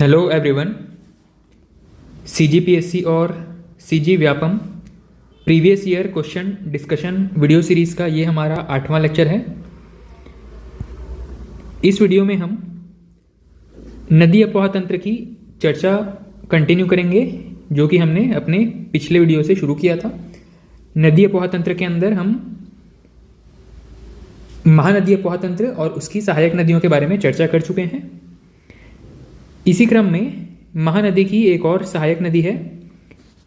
Hello everyone. CGPSC और CG Vyapam previous year question discussion video series का ये हमारा 8वां लेक्चर है। इस वीडियो में हम नदी अपवाह तंत्र की चर्चा कंटिन्यू करेंगे, जो कि हमने अपने पिछले वीडियो से शुरू किया था। नदी अपवाह तंत्र के अंदर हम महानदी अपवाह तंत्र और उसकी सहायक नदियों के बारे में चर्चा कर चुके हैं। इसी क्रम में महानदी की एक और सहायक नदी है,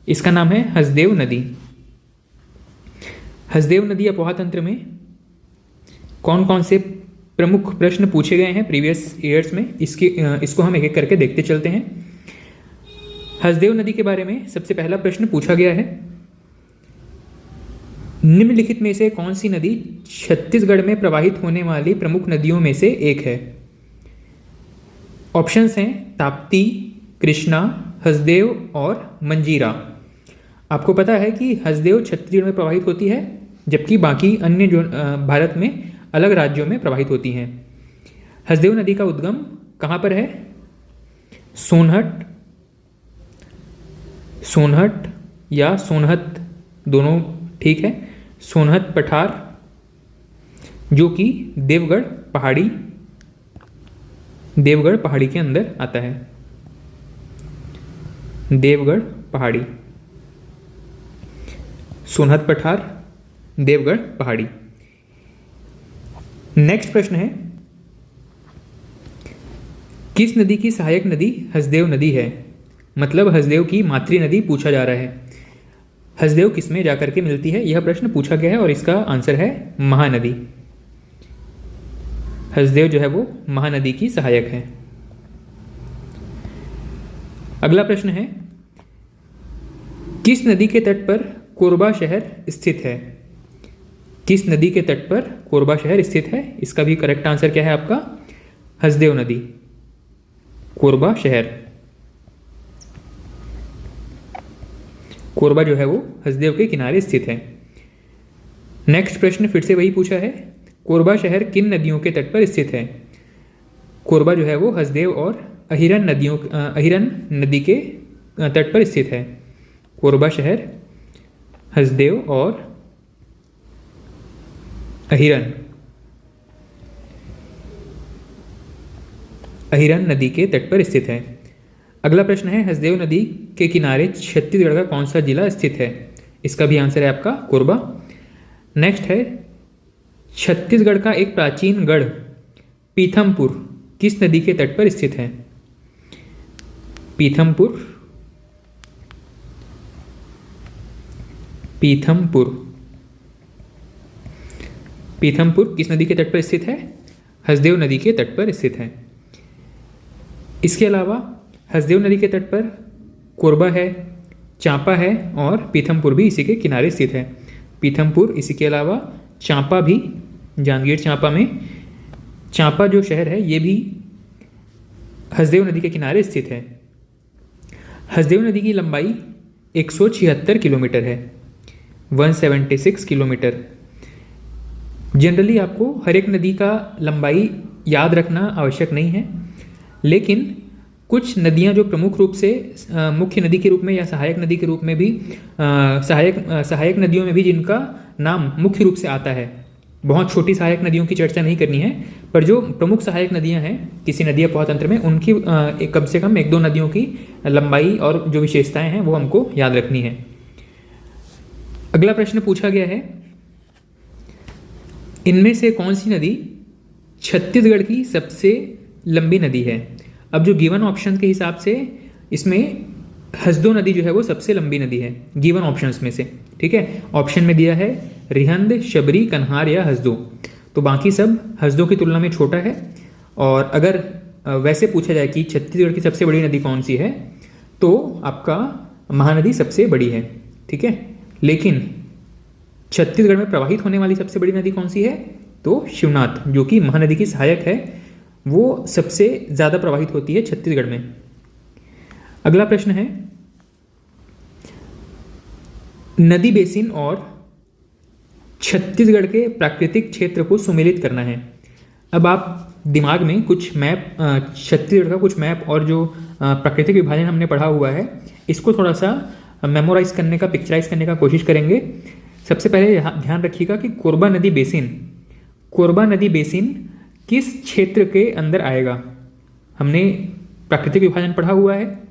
इसका नाम है हसदेव नदी। हसदेव नदी अपवाह तंत्र में कौन कौन से प्रमुख प्रश्न पूछे गए हैं प्रीवियस ईयर्स में, इसको हम एक एक करके देखते चलते हैं। हसदेव नदी के बारे में सबसे पहला प्रश्न पूछा गया है, निम्नलिखित में से कौन सी नदी छत्तीसगढ़ में प्रवाहित होने वाली प्रमुख नदियों में से एक है। ऑप्शंस हैं ताप्ती, कृष्णा, हसदेव और मंजीरा। आपको पता है कि हसदेव छत्तीसगढ़ में प्रवाहित होती है, जबकि बाकी अन्य जो भारत में अलग राज्यों में प्रवाहित होती हैं। हसदेव नदी का उद्गम कहाँ पर है? सोनहट या सोनहत, दोनों ठीक है। सोनहत पठार, जो कि देवगढ़ पहाड़ी के अंदर आता है। देवगढ़ पहाड़ी, सोनहत पठार, देवगढ़ पहाड़ी। नेक्स्ट प्रश्न है, किस नदी की सहायक नदी हसदेव नदी है? मतलब हसदेव की मातृ नदी पूछा जा रहा है। हसदेव किसमें जाकर के मिलती है, यह प्रश्न पूछा गया है और इसका आंसर है महानदी। हसदेव जो है वो महानदी की सहायक है। अगला प्रश्न है, किस नदी के तट पर कोरबा शहर स्थित है? किस नदी के तट पर कोरबा शहर स्थित है? इसका भी करेक्ट आंसर क्या है आपका? हसदेव नदी, कोरबा शहर। कोरबा जो है वो हसदेव के किनारे स्थित है। नेक्स्ट प्रश्न फिर से वही पूछा है, कोरबा शहर किन नदियों के तट पर स्थित है? कोरबा जो है वो हसदेव और अहिरन नदी के तट पर स्थित है। कोरबा शहर हसदेव और अहिरन नदी के तट पर स्थित है। अगला प्रश्न है, हसदेव नदी के किनारे छत्तीसगढ़ का कौन सा जिला स्थित है? इसका भी आंसर है आपका कोरबा। नेक्स्ट है, छत्तीसगढ़ का एक प्राचीन गढ़ पीथमपुर किस नदी के तट पर स्थित है? पीथमपुर किस नदी के तट पर स्थित है? हसदेव नदी के तट पर स्थित है। इसके अलावा हसदेव नदी के तट पर कोरबा है, चांपा है और पीथमपुर भी इसी के किनारे स्थित है। पीथमपुर, इसी के अलावा चांपा भी, जांजगीर चांपा में चांपा जो शहर है ये भी हसदेव नदी के किनारे स्थित है। हसदेव नदी की लंबाई 176 किलोमीटर है, 176 किलोमीटर। जनरली आपको हर एक नदी का लंबाई याद रखना आवश्यक नहीं है, लेकिन कुछ नदियां जो प्रमुख रूप से मुख्य नदी के रूप में या सहायक नदी के रूप में भी सहायक नदियों में भी जिनका नाम मुख्य रूप से आता है, बहुत छोटी सहायक नदियों की चर्चा नहीं करनी है, पर जो प्रमुख सहायक नदियां हैं किसी नदी अपवाह तंत्र में, उनकी कम से कम एक दो नदियों की लंबाई और जो विशेषताएं हैं वो हमको याद रखनी है। अगला प्रश्न पूछा गया है, इनमें से कौन सी नदी छत्तीसगढ़ की सबसे लंबी नदी है? अब जो गिवन ऑप्शन के हिसाब से इसमें हसदो नदी जो है वो सबसे लंबी नदी है गिवन ऑप्शंस में से, ठीक है। ऑप्शन में दिया है रिहंद, शबरी, कन्हार या हसदो, तो बाकी सब हसदो की तुलना में छोटा है। और अगर वैसे पूछा जाए कि छत्तीसगढ़ की सबसे बड़ी नदी कौन सी है, तो आपका महानदी सबसे बड़ी है, ठीक है। लेकिन छत्तीसगढ़ में प्रवाहित होने वाली सबसे बड़ी नदी कौन सी है? तो शिवनाथ, जो कि महानदी की सहायक है, वो सबसे ज़्यादा प्रवाहित होती है छत्तीसगढ़ में। अगला प्रश्न है, नदी बेसिन और छत्तीसगढ़ के प्राकृतिक क्षेत्र को सुमेलित करना है। अब आप दिमाग में कुछ मैप, छत्तीसगढ़ का कुछ मैप और जो प्राकृतिक विभाजन हमने पढ़ा हुआ है, इसको थोड़ा सा मेमोराइज करने का, पिक्चराइज करने का कोशिश करेंगे। सबसे पहले ध्यान रखिएगा कि कोरबा नदी बेसिन किस क्षेत्र के अंदर आएगा। हमने प्राकृतिक विभाजन पढ़ा हुआ है,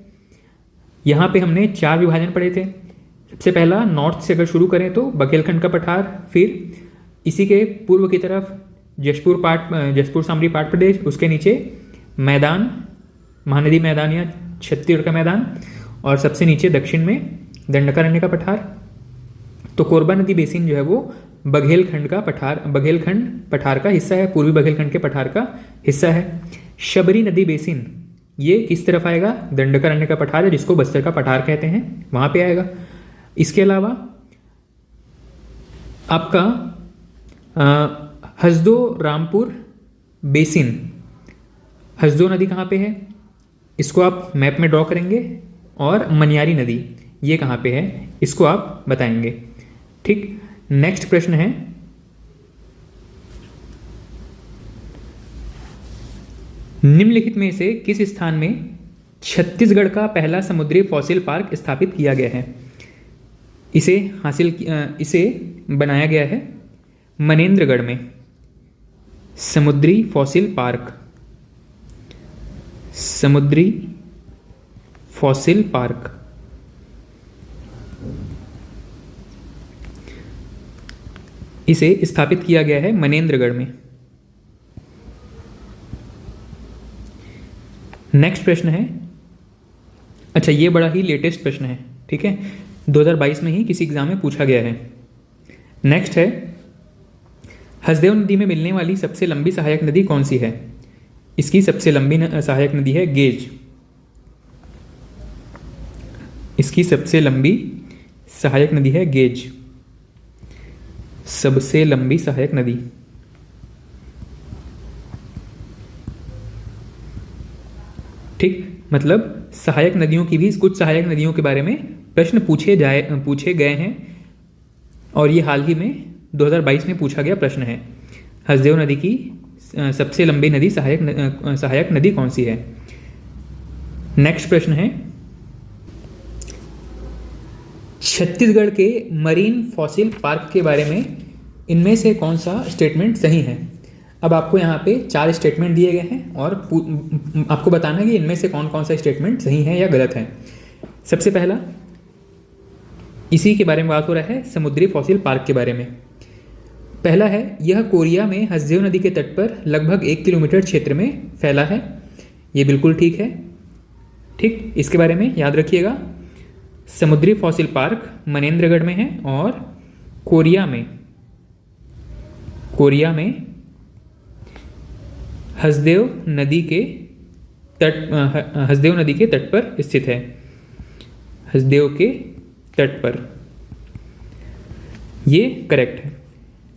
यहाँ पे हमने 4 विभाजन पढ़े थे। सबसे पहला नॉर्थ से अगर शुरू करें तो बघेलखंड का पठार, फिर इसी के पूर्व की तरफ जसपुर सामरी पाट प्रदेश, उसके नीचे मैदान, महानदी मैदान या छत्तीसगढ़ का मैदान, और सबसे नीचे दक्षिण में दंडकारण्य का पठार। तो कोरबा नदी बेसिन जो है वो बघेलखंड पठार का हिस्सा है, पूर्वी बघेलखंड के पठार का हिस्सा है। शबरी नदी बेसिन ये किस तरफ आएगा? दंडकारण्य का पठार है, जिसको बस्तर का पठार कहते हैं, वहाँ पे आएगा। इसके अलावा आपका हसदो रामपुर बेसिन, हसदो नदी कहाँ पे है? इसको आप मैप में ड्रॉ करेंगे, और मनियारी नदी ये कहाँ पे है, इसको आप बताएंगे। ठीक, नेक्स्ट प्रश्न है, निम्नलिखित में से किस स्थान में छत्तीसगढ़ का पहला समुद्री फॉसिल पार्क स्थापित किया गया है? इसे बनाया गया है मनेन्द्रगढ़ में, समुद्री फॉसिल पार्क। इसे स्थापित किया गया है मनेन्द्रगढ़ में। नेक्स्ट प्रश्न है, अच्छा ये बड़ा ही लेटेस्ट प्रश्न है, ठीक है, 2022 में ही किसी एग्जाम में पूछा गया है। नेक्स्ट है, हसदेव नदी में मिलने वाली सबसे लंबी सहायक नदी कौन सी है? इसकी सबसे लंबी सहायक नदी है गेज। इसकी सबसे लंबी सहायक नदी है गेज, सबसे लंबी सहायक नदी। ठीक, मतलब सहायक नदियों की भी, कुछ सहायक नदियों के बारे में प्रश्न पूछे गए हैं, और ये हाल ही में 2022 में पूछा गया प्रश्न है। हसदेव नदी की सबसे लंबी नदी सहायक नदी कौन सी है? नेक्स्ट प्रश्न है, छत्तीसगढ़ के मरीन फॉसिल पार्क के बारे में इनमें से कौन सा स्टेटमेंट सही है? अब आपको यहाँ पे 4 स्टेटमेंट दिए गए हैं, और आपको बताना है कि इनमें से कौन कौन सा स्टेटमेंट सही है या गलत है। सबसे पहला, इसी के बारे में बात हो रहा है, समुद्री फॉसिल पार्क के बारे में। पहला है, यह कोरिया में हसदेव नदी के तट पर लगभग 1 किलोमीटर क्षेत्र में फैला है। ये बिल्कुल ठीक है। ठीक, इसके बारे में याद रखिएगा, समुद्री फॉसिल पार्क मनेन्द्रगढ़ में है, और कोरिया में हसदेव नदी के तट पर स्थित है, हसदेव के तट पर। ये करेक्ट है।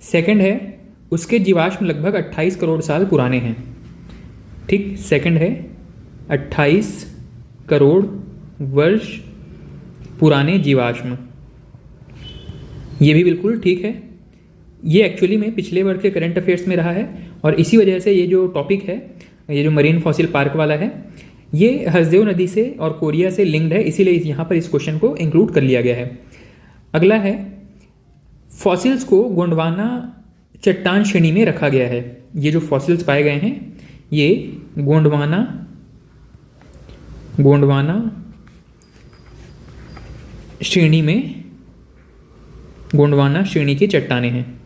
सेकंड है, उसके जीवाश्म लगभग 28 करोड़ साल पुराने हैं। ठीक, सेकंड है 28 करोड़ वर्ष पुराने जीवाश्म, ये भी बिल्कुल ठीक है। ये एक्चुअली में पिछले वर्ष के करंट अफेयर्स में रहा है, और इसी वजह से ये जो टॉपिक है, ये जो मरीन फॉसिल पार्क वाला है, ये हसदेव नदी से और कोरिया से लिंक्ड है, इसीलिए यहाँ पर इस क्वेश्चन को इंक्लूड कर लिया गया है। अगला है, फॉसिल्स को गोंडवाना चट्टान श्रेणी में रखा गया है। ये जो फॉसिल्स पाए गए हैं, ये गोंडवाना श्रेणी की चट्टानें हैं।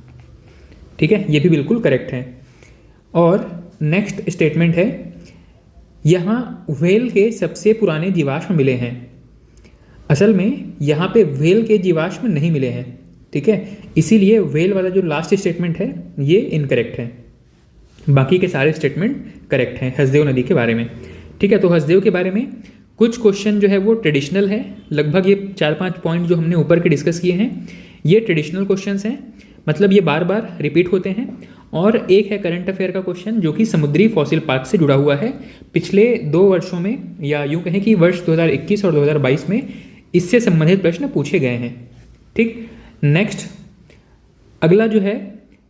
ठीक है, ये भी बिल्कुल करेक्ट है। और नेक्स्ट स्टेटमेंट है, यहाँ व्हेल के सबसे पुराने जीवाश्म मिले हैं। असल में यहाँ पे व्हेल के जीवाश्म नहीं मिले हैं, ठीक है, इसीलिए व्हेल वाला जो लास्ट स्टेटमेंट है ये इनकरेक्ट है। बाकी के सारे स्टेटमेंट करेक्ट हैं हसदेव नदी के बारे में। ठीक है, तो हसदेव के बारे में कुछ क्वेश्चन जो है वो ट्रेडिशनल है, लगभग ये 4-5 पॉइंट जो हमने ऊपर के डिस्कस किए हैं ये ट्रेडिशनल क्वेश्चंस हैं, मतलब ये बार बार रिपीट होते हैं। और एक है करंट अफेयर का क्वेश्चन जो कि समुद्री फॉसिल पार्क से जुड़ा हुआ है। पिछले 2 वर्षों में, या यूँ कहें कि वर्ष 2021 और 2022 में इससे संबंधित प्रश्न पूछे गए हैं। ठीक, नेक्स्ट अगला जो है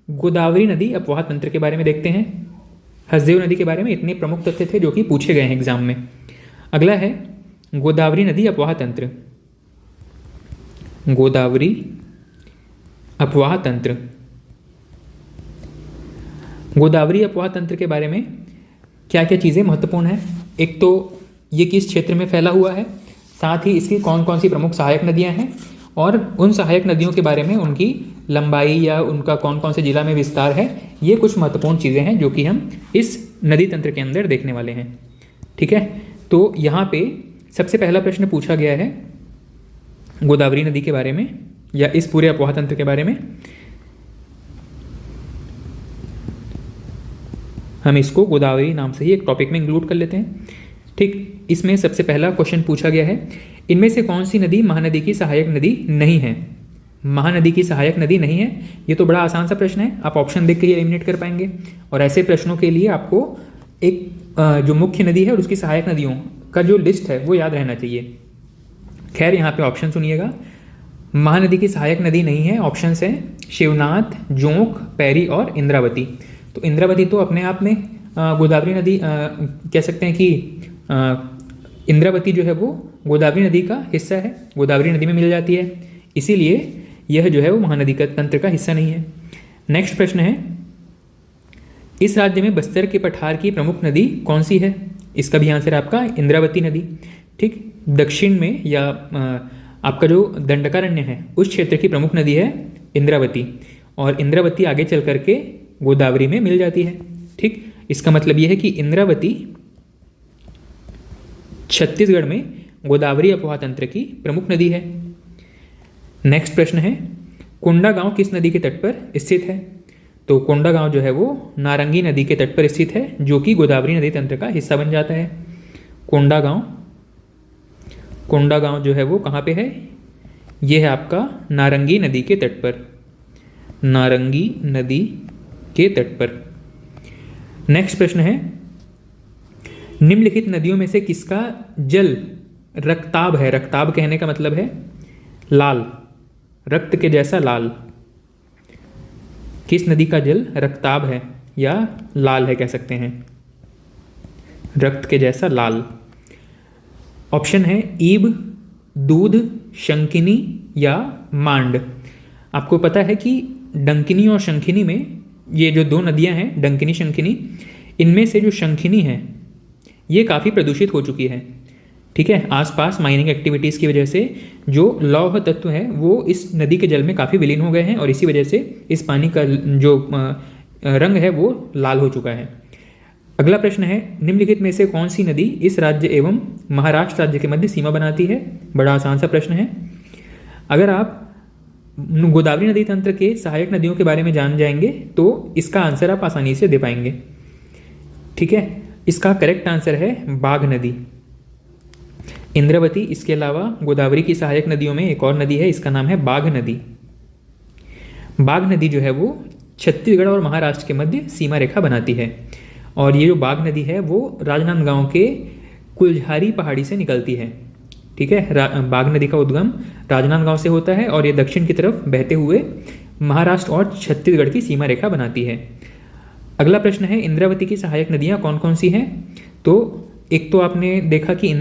गोदावरी नदी अपवाह तंत्र के बारे में देखते हैं। हसदेव नदी के बारे में इतने प्रमुख तथ्य थे जो कि पूछे गए हैं एग्जाम में। अगला है गोदावरी नदी अपवाह तंत्र। गोदावरी अपवाह तंत्र। गोदावरी अपवाह तंत्र के बारे में क्या क्या चीज़ें महत्वपूर्ण हैं? एक तो ये किस क्षेत्र में फैला हुआ है, साथ ही इसकी कौन कौन सी प्रमुख सहायक नदियां हैं, और उन सहायक नदियों के बारे में उनकी लंबाई या उनका कौन कौन से जिला में विस्तार है। ये कुछ महत्वपूर्ण चीज़ें हैं जो कि हम इस नदी तंत्र के अंदर देखने वाले हैं। ठीक है, तो यहाँ पे सबसे पहला प्रश्न पूछा गया है गोदावरी नदी के बारे में या इस पूरे अपवाह तंत्र के बारे में। हम इसको गोदावरी नाम से ही एक टॉपिक में इंक्लूड कर लेते हैं। ठीक, इसमें सबसे पहला क्वेश्चन पूछा गया है, इनमें से कौन सी नदी महानदी की सहायक नदी नहीं है? महानदी की सहायक नदी नहीं है, ये तो बड़ा आसान सा प्रश्न है, आप ऑप्शन देख के ही एलिमिनेट कर पाएंगे। और ऐसे प्रश्नों के लिए आपको एक जो मुख्य नदी है और उसकी सहायक नदियों का जो लिस्ट है वो याद रहना चाहिए। खैर, यहाँ पे ऑप्शन सुनिएगा। महानदी की सहायक नदी नहीं है, ऑप्शन है शिवनाथ, जोंक, पैरी और इंद्रावती। तो इंद्रावती तो अपने आप में गोदावरी नदी कह सकते हैं कि इंद्रावती जो है वो गोदावरी नदी का हिस्सा है, गोदावरी नदी में मिल जाती है, इसीलिए यह जो है वो महानदी का तंत्र का हिस्सा नहीं है। नेक्स्ट प्रश्न है, इस राज्य में बस्तर के पठार की प्रमुख नदी कौन सी है? इसका भी आंसर आपका इंद्रावती नदी। ठीक, दक्षिण में या आपका जो दंडकारण्य है उस क्षेत्र की प्रमुख नदी है इंद्रावती, और इंद्रावती आगे चल करके गोदावरी में मिल जाती है। ठीक, इसका मतलब यह है कि इंद्रावती छत्तीसगढ़ में गोदावरी अपवाह तंत्र की प्रमुख नदी है। नेक्स्ट प्रश्न है, कोंडागांव किस नदी के तट पर स्थित है? तो कोंडागांव जो है वो नारंगी नदी के तट पर स्थित है, जो कि गोदावरी नदी तंत्र का हिस्सा बन जाता है। कोंडागांव जो है वो कहाँ पे है? ये है आपका नारंगी नदी के तट पर, नारंगी नदी के तट पर। नेक्स्ट प्रश्न है, निम्नलिखित नदियों में से किसका जल रक्ताब है? रक्ताब कहने का मतलब है लाल, रक्त के जैसा लाल। किस नदी का जल रक्ताब है या लाल है कह सकते हैं, रक्त के जैसा लाल? ऑप्शन है ईब, दूध, शंकिनी या मांड। आपको पता है कि डंकिनी और शंखिनी में ये जो दो नदियां हैं डंकिनी शंखिनी, इनमें से जो शंखिनी है ये काफ़ी प्रदूषित हो चुकी है। ठीक है, आसपास माइनिंग एक्टिविटीज़ की वजह से जो लौह तत्व है वो इस नदी के जल में काफ़ी विलीन हो गए हैं, और इसी वजह से इस पानी का जो रंग है वो लाल हो चुका है। अगला प्रश्न है, निम्नलिखित में से कौन सी नदी इस राज्य एवं महाराष्ट्र राज्य के मध्य सीमा बनाती है? बड़ा आसान सा प्रश्न है। अगर आप गोदावरी नदी तंत्र के सहायक नदियों के बारे में जान जाएंगे तो इसका आंसर आप आसानी से दे पाएंगे। ठीक है, इसका करेक्ट आंसर है बाघ नदी, इंद्रावती। इसके अलावा गोदावरी की सहायक नदियों में एक और नदी है, इसका नाम है बाघ नदी। बाघ नदी जो है वो छत्तीसगढ़ और महाराष्ट्र के मध्य सीमा रेखा बनाती है, और ये जो बाघ नदी है वो राजनांदगांव के कुलझारी पहाड़ी से निकलती है। ठीक है, बाघ नदी का उद्गम राजनांदगांव से होता है और ये दक्षिण की तरफ बहते हुए महाराष्ट्र और छत्तीसगढ़ की सीमा रेखा बनाती है। अगला प्रश्न है, इंद्रावती की सहायक नदियाँ कौन कौन सी हैं? तो एक तो आपने देखा कि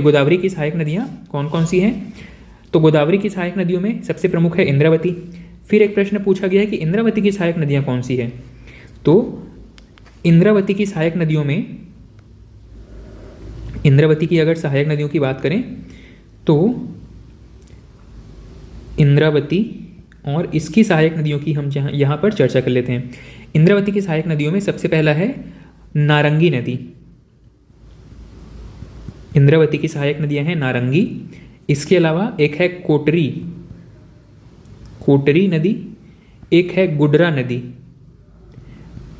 गोदावरी की सहायक नदियाँ कौन कौन सी हैं? तो गोदावरी की सहायक नदियों में सबसे प्रमुख है इंद्रावती। फिर एक प्रश्न पूछा गया है कि इंद्रावती की सहायक नदियाँ कौन सी हैं? तो इंद्रावती की सहायक नदियों में, इंद्रावती की अगर सहायक नदियों की बात करें तो इंद्रावती और इसकी सहायक नदियों की हम यहाँ पर चर्चा कर लेते हैं। इंद्रावती की सहायक नदियों में सबसे पहला है नारंगी नदी। इंद्रावती की सहायक नदियां हैं नारंगी। इसके अलावा एक है कोटरी नदी, एक है गुडरा नदी,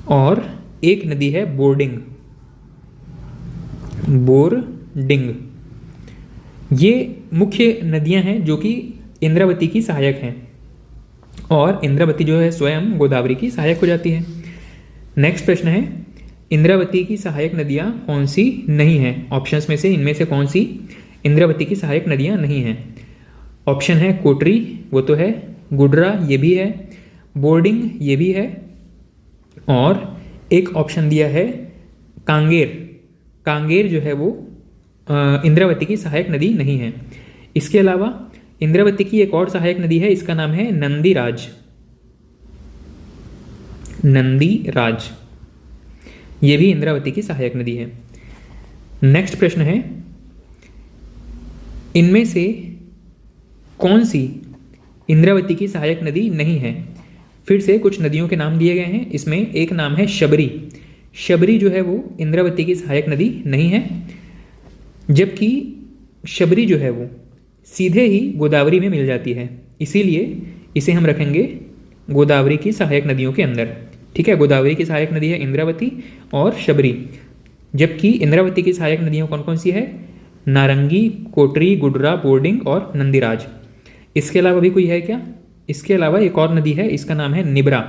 और एक नदी है बोर्डिंग। ये मुख्य नदियां हैं जो कि इंद्रावती की सहायक हैं, और इंद्रावती जो है स्वयं गोदावरी की सहायक हो जाती है। नेक्स्ट प्रश्न है, इंद्रावती की सहायक नदियाँ कौन सी नहीं हैं? ऑप्शंस में से इनमें से कौन सी इंद्रावती की सहायक नदियाँ नहीं हैं? ऑप्शन है कोटरी, वो तो है, गुडरा ये भी है, बोर्डिंग ये भी है, और एक ऑप्शन दिया है कांगेर। कांगेर जो है वो इंद्रावती की सहायक नदी नहीं है। इसके अलावा इंद्रावती की एक और सहायक नदी है, इसका नाम है नंदीराज। नंदीराज ये भी इंद्रावती की सहायक नदी है। नेक्स्ट प्रश्न है, इनमें से कौन सी इंद्रावती की सहायक नदी नहीं है? फिर से कुछ नदियों के नाम दिए गए हैं, इसमें एक नाम है शबरी। शबरी जो है वो इंद्रावती की सहायक नदी नहीं है, जबकि शबरी जो है वो सीधे ही गोदावरी में मिल जाती है, इसीलिए इसे हम रखेंगे गोदावरी की सहायक नदियों के अंदर। ठीक है, गोदावरी की सहायक नदी है इंद्रावती और शबरी, जबकि इंद्रावती की सहायक नदियाँ कौन कौन सी है? नारंगी, कोटरी, गुडरा, बोर्डिंग और नंदीराज। इसके अलावा भी कोई है क्या? इसके अलावा एक और नदी है, इसका नाम है निब्रा।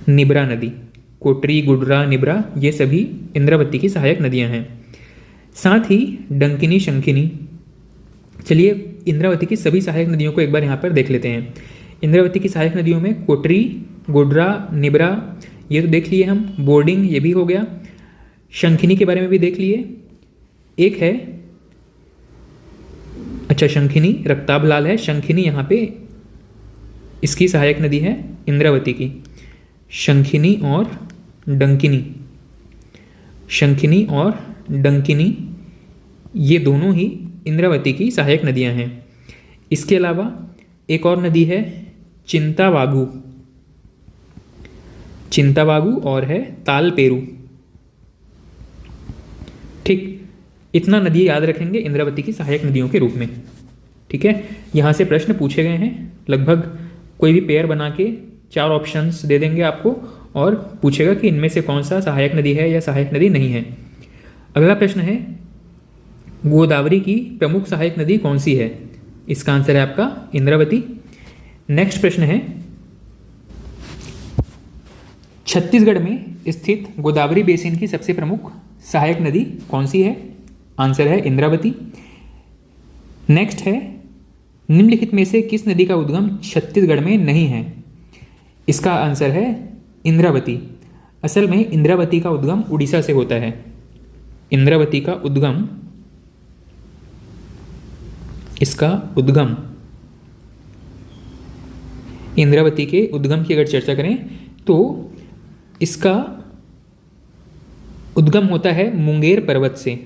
निब्रा नदी, कोटरी, गुडरा, निब्रा ये सभी इंद्रावती की सहायक नदियां हैं। साथ ही डंकिनी, शंखिनी। चलिए इंद्रावती की सभी सहायक नदियों को एक बार यहाँ पर देख लेते हैं। इंद्रावती की सहायक नदियों में कोटरी, गुडरा, निब्रा ये तो देख लिए हम, बोर्डिंग ये भी हो गया, शंखिनी के बारे में भी देख लिए। एक है, अच्छा शंखिनी रक्ताब लाल है, शंखिनी यहाँ पे इसकी सहायक नदी है इंद्रावती की। शंखिनी और डंकिनी, शंखिनी और डंकिनी ये दोनों ही इंद्रावती की सहायक नदियां हैं। इसके अलावा एक और नदी है चिंतावागु, चिंतावागु और है तालपेरू। ठीक, इतना नदी याद रखेंगे इंद्रावती की सहायक नदियों के रूप में। ठीक है, यहाँ से प्रश्न पूछे गए हैं, लगभग कोई भी पेयर बना के 4 ऑप्शंस दे देंगे आपको और पूछेगा कि इनमें से कौन सा सहायक नदी है या सहायक नदी नहीं है। अगला प्रश्न है, गोदावरी की प्रमुख सहायक नदी कौन सी है? इसका आंसर है आपका इंद्रावती। नेक्स्ट प्रश्न है, छत्तीसगढ़ में स्थित गोदावरी बेसिन की सबसे प्रमुख सहायक नदी कौन सी है? आंसर है इंद्रावती। नेक्स्ट है, निम्नलिखित में से किस नदी का उद्गम छत्तीसगढ़ में नहीं है? इसका आंसर है इंद्रावती। असल में इंद्रावती का उद्गम उड़ीसा से होता है। इंद्रावती का उद्गम, इसका उद्गम, इंद्रावती के उद्गम की अगर चर्चा करें तो इसका उद्गम होता है मुंगेर पर्वत से।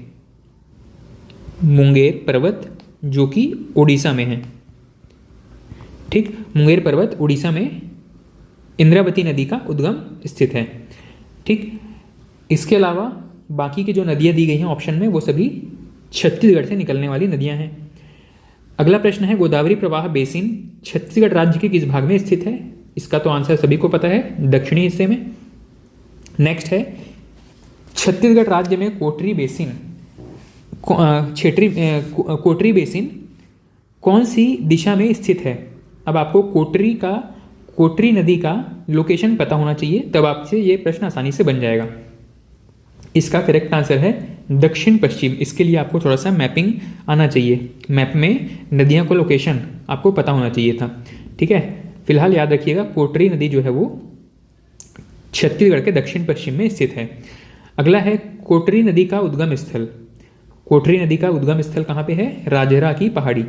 मुंगेर पर्वत जो कि उड़ीसा में है। ठीक, मुंगेर पर्वत उड़ीसा में इंद्रावती नदी का उद्गम स्थित है। ठीक, इसके अलावा बाकी की जो नदियाँ दी गई हैं ऑप्शन में वो सभी छत्तीसगढ़ से निकलने वाली नदियाँ हैं। अगला प्रश्न है, गोदावरी प्रवाह बेसिन छत्तीसगढ़ राज्य के किस भाग में स्थित है? इसका तो आंसर सभी को पता है, दक्षिणी हिस्से में। नेक्स्ट है, छत्तीसगढ़ राज्य में कोटरी बेसिन, कोटरी बेसिन कौन सी दिशा में स्थित है? अब आपको कोटरी नदी का लोकेशन पता होना चाहिए, तब आपसे ये प्रश्न आसानी से बन जाएगा। इसका करेक्ट आंसर है दक्षिण पश्चिम। इसके लिए आपको थोड़ा सा मैपिंग आना चाहिए, मैप में नदियों का लोकेशन आपको पता होना चाहिए था। ठीक है, फिलहाल याद रखिएगा कोटरी नदी जो है वो छत्तीसगढ़ के दक्षिण पश्चिम में स्थित है। अगला है, कोटरी नदी का उद्गम स्थल। कोटरी नदी का उद्गम स्थल कहाँ पे है? राजहरा की पहाड़ी।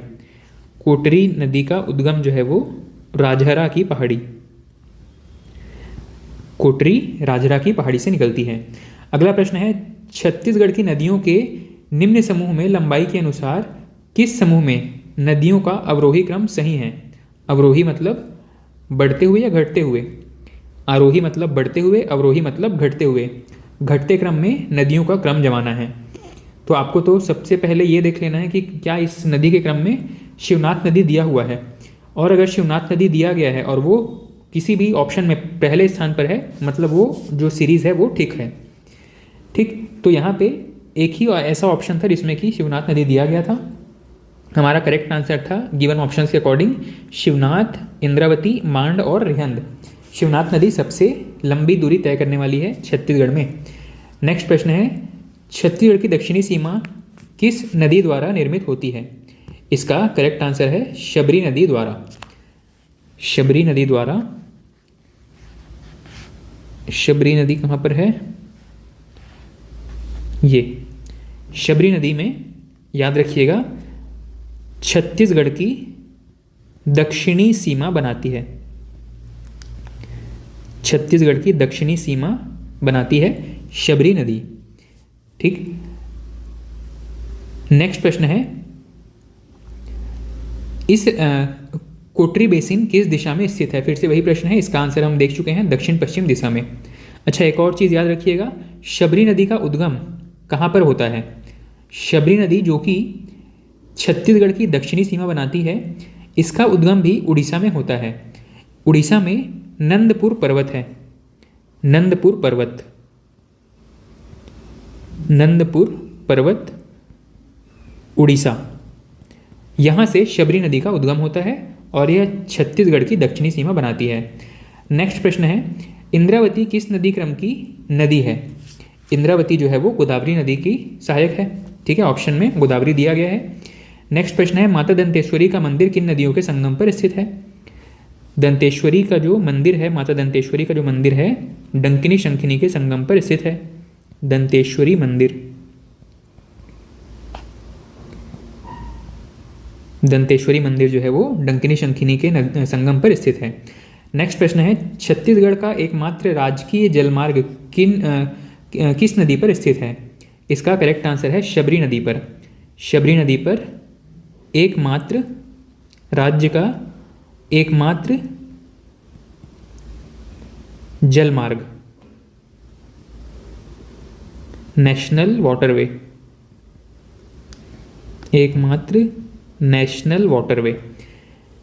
कोटरी नदी का उद्गम जो है वो राजहरा की पहाड़ी, कोटरी राजहरा की पहाड़ी से निकलती है। अगला प्रश्न है, छत्तीसगढ़ की नदियों के निम्न समूह में लंबाई के अनुसार किस समूह में नदियों का अवरोही क्रम सही है? अवरोही मतलब बढ़ते हुए या घटते हुए? आरोही मतलब बढ़ते हुए, अवरोही मतलब घटते हुए। घटते क्रम में नदियों का क्रम जमाना है। तो आपको तो सबसे पहले ये देख लेना है कि क्या इस नदी के क्रम में शिवनाथ नदी दिया हुआ है, और अगर शिवनाथ नदी दिया गया है और वो किसी भी ऑप्शन में पहले स्थान पर है, मतलब वो जो सीरीज़ है वो ठीक है। ठीक, तो यहाँ पे एक ही ऐसा ऑप्शन था जिसमें कि शिवनाथ नदी दिया गया था। हमारा करेक्ट आंसर था गिवन ऑप्शंस के अकॉर्डिंग शिवनाथ, इंद्रावती, मांड और रिहंद। शिवनाथ नदी सबसे लंबी दूरी तय करने वाली है छत्तीसगढ़ में। नेक्स्ट प्रश्न है, छत्तीसगढ़ की दक्षिणी सीमा किस नदी द्वारा निर्मित होती है? इसका करेक्ट आंसर है शबरी नदी द्वारा। शबरी नदी द्वारा शबरी नदी कहाँ पर है? ये शबरी नदी में, याद रखिएगा, छत्तीसगढ़ की दक्षिणी सीमा बनाती है। छत्तीसगढ़ की दक्षिणी सीमा बनाती है शबरी नदी। ठीक, नेक्स्ट प्रश्न है, इस कोटरी बेसिन किस दिशा में स्थित है? फिर से वही प्रश्न है, इसका आंसर हम देख चुके हैं, दक्षिण पश्चिम दिशा में। अच्छा, एक और चीज़ याद रखिएगा, शबरी नदी का उद्गम कहाँ पर होता है? शबरी नदी जो कि छत्तीसगढ़ की दक्षिणी सीमा बनाती है, इसका उद्गम भी उड़ीसा में होता है। उड़ीसा में नंदपुर पर्वत है, नंदपुर पर्वत, नंदपुर पर्वत उड़ीसा, यहाँ से शबरी नदी का उद्गम होता है और यह छत्तीसगढ़ की दक्षिणी सीमा बनाती है। नेक्स्ट प्रश्न है, इंद्रावती किस नदी क्रम की नदी है? इंद्रावती जो है वो गोदावरी नदी की सहायक है। ठीक है, ऑप्शन में गोदावरी दिया गया है। नेक्स्ट प्रश्न है, माता दंतेश्वरी का मंदिर किन नदियों के संगम पर स्थित है? दंतेश्वरी का जो मंदिर है, माता दंतेश्वरी का जो मंदिर है, डंकिनी शंखिनी के संगम पर स्थित है। दंतेश्वरी मंदिर, दंतेश्वरी मंदिर जो है वो डंकिनी शंखिनी के संगम पर स्थित है। नेक्स्ट प्रश्न है, छत्तीसगढ़ का एकमात्र राजकीय जलमार्ग किस नदी पर स्थित है? इसका करेक्ट आंसर है शबरी नदी पर। शबरी नदी पर एकमात्र, राज्य का एकमात्र जलमार्ग, नेशनल वाटरवे, एकमात्र नेशनल वाटरवे।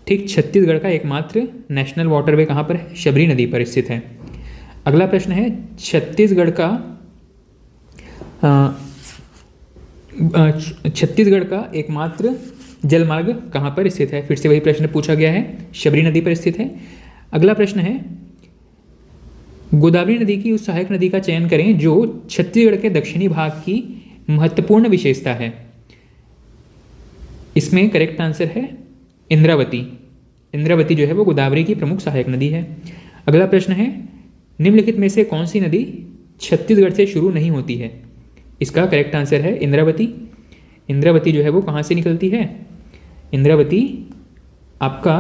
ठीक, छत्तीसगढ़ का एकमात्र नेशनल वाटरवे कहाँ पर है? शबरी नदी पर स्थित है। अगला प्रश्न है, छत्तीसगढ़ का एकमात्र जलमार्ग कहाँ पर स्थित है? फिर से वही प्रश्न पूछा गया है, शबरी नदी पर स्थित है। अगला प्रश्न है, गोदावरी नदी की उस सहायक नदी का चयन करें जो छत्तीसगढ़ के दक्षिणी भाग की महत्वपूर्ण विशेषता है। इसमें करेक्ट आंसर है इंद्रावती। इंद्रावती जो है वो गोदावरी की प्रमुख सहायक नदी है। अगला प्रश्न है, निम्नलिखित में से कौन सी नदी छत्तीसगढ़ से शुरू नहीं होती है? इसका करेक्ट आंसर है इंद्रावती। इंद्रावती जो है वो कहाँ से निकलती है? इंद्रावती आपका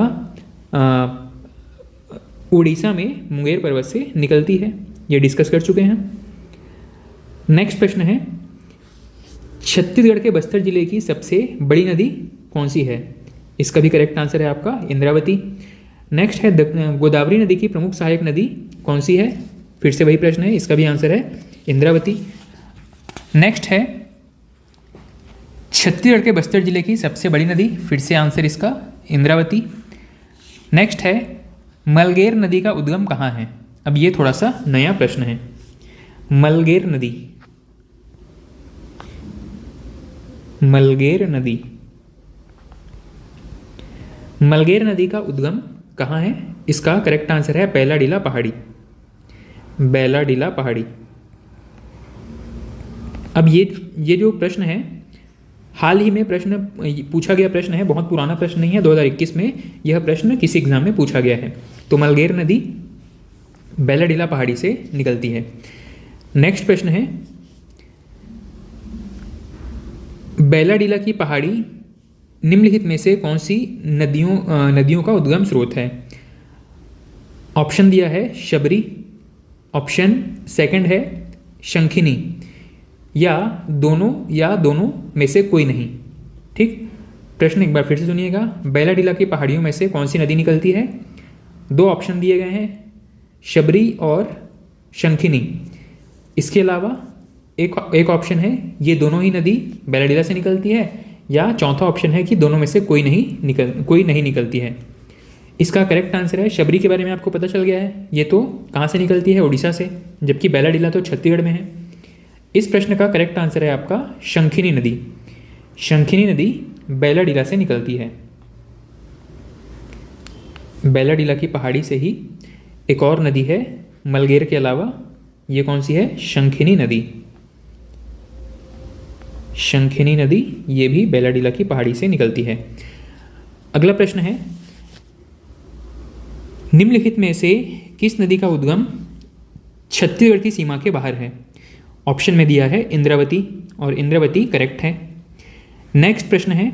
उड़ीसा में मुंगेर पर्वत से निकलती है, ये डिस्कस कर चुके हैं। नेक्स्ट प्रश्न है, छत्तीसगढ़ के बस्तर जिले की सबसे बड़ी नदी कौन सी है? इसका भी करेक्ट आंसर है आपका इंद्रावती। नेक्स्ट है, गोदावरी नदी की प्रमुख सहायक नदी कौन सी है? फिर से वही प्रश्न है, इसका भी आंसर है इंद्रावती। नेक्स्ट है, छत्तीसगढ़ के बस्तर जिले की सबसे बड़ी नदी, फिर से आंसर इसका इंद्रावती। नेक्स्ट है, मलगेर नदी का उद्गम कहाँ है? अब ये थोड़ा सा नया प्रश्न है। मलगेर नदी, मलगेर नदी, मलगेर नदी का उद्गम कहाँ है? इसका करेक्ट आंसर है बैलाडीला पहाड़ी, बैलाडीला पहाड़ी। अब ये जो प्रश्न है, हाल ही में प्रश्न पूछा गया प्रश्न है, बहुत पुराना प्रश्न नहीं है, 2021 में यह प्रश्न किसी एग्जाम में पूछा गया है। तो मलगेर नदी बैलाडीला पहाड़ी से निकलती है। नेक्स्ट प्रश्न है, बैलाडीला की पहाड़ी निम्नलिखित में से कौन सी नदियों का उद्गम स्रोत है? ऑप्शन दिया है शबरी, ऑप्शन सेकंड है शंखिनी, या दोनों में से कोई नहीं। ठीक, प्रश्न एक बार फिर से सुनिएगा, बैलाडीला की पहाड़ियों में से कौन सी नदी निकलती है? दो ऑप्शन दिए गए हैं, शबरी और शंखिनी। इसके अलावा एक ऑप्शन है ये दोनों ही नदी बैलाडीला से निकलती है, या चौथा ऑप्शन है कि दोनों में से कोई नहीं निकलती है। इसका करेक्ट आंसर है, शबरी के बारे में आपको पता चल गया है, ये तो कहाँ से निकलती है? उड़ीसा से, जबकि बैलाडीला तो छत्तीसगढ़ में है। इस प्रश्न का करेक्ट आंसर है आपका शंखिनी नदी। शंखिनी नदी बैलाडीला से निकलती है। बैलाडीला की पहाड़ी से ही एक और नदी है मलगेर के अलावा, ये कौन सी है? शंखिनी नदी। शंखिनी नदी ये भी बैलाडीला की पहाड़ी से निकलती है। अगला प्रश्न है, निम्नलिखित में से किस नदी का उद्गम छत्तीसगढ़ की सीमा के बाहर है। ऑप्शन में दिया है इंद्रावती, और इंद्रावती करेक्ट है। नेक्स्ट प्रश्न है,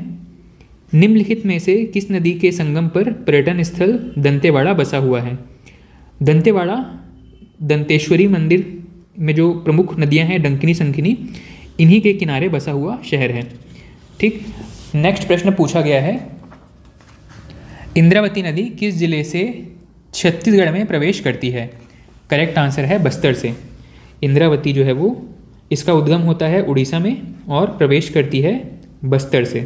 निम्नलिखित में से किस नदी के संगम पर पर्यटन स्थल दंतेवाड़ा बसा हुआ है? दंतेवाड़ा दंतेश्वरी मंदिर में जो प्रमुख नदियां हैं डंकिनी संकिनी, इन्हीं के किनारे बसा हुआ शहर है। ठीक, नेक्स्ट प्रश्न पूछा गया है, इंद्रावती नदी किस जिले से छत्तीसगढ़ में प्रवेश करती है? करेक्ट आंसर है बस्तर से। इंद्रावती जो है वो, इसका उद्गम होता है उड़ीसा में और प्रवेश करती है बस्तर से।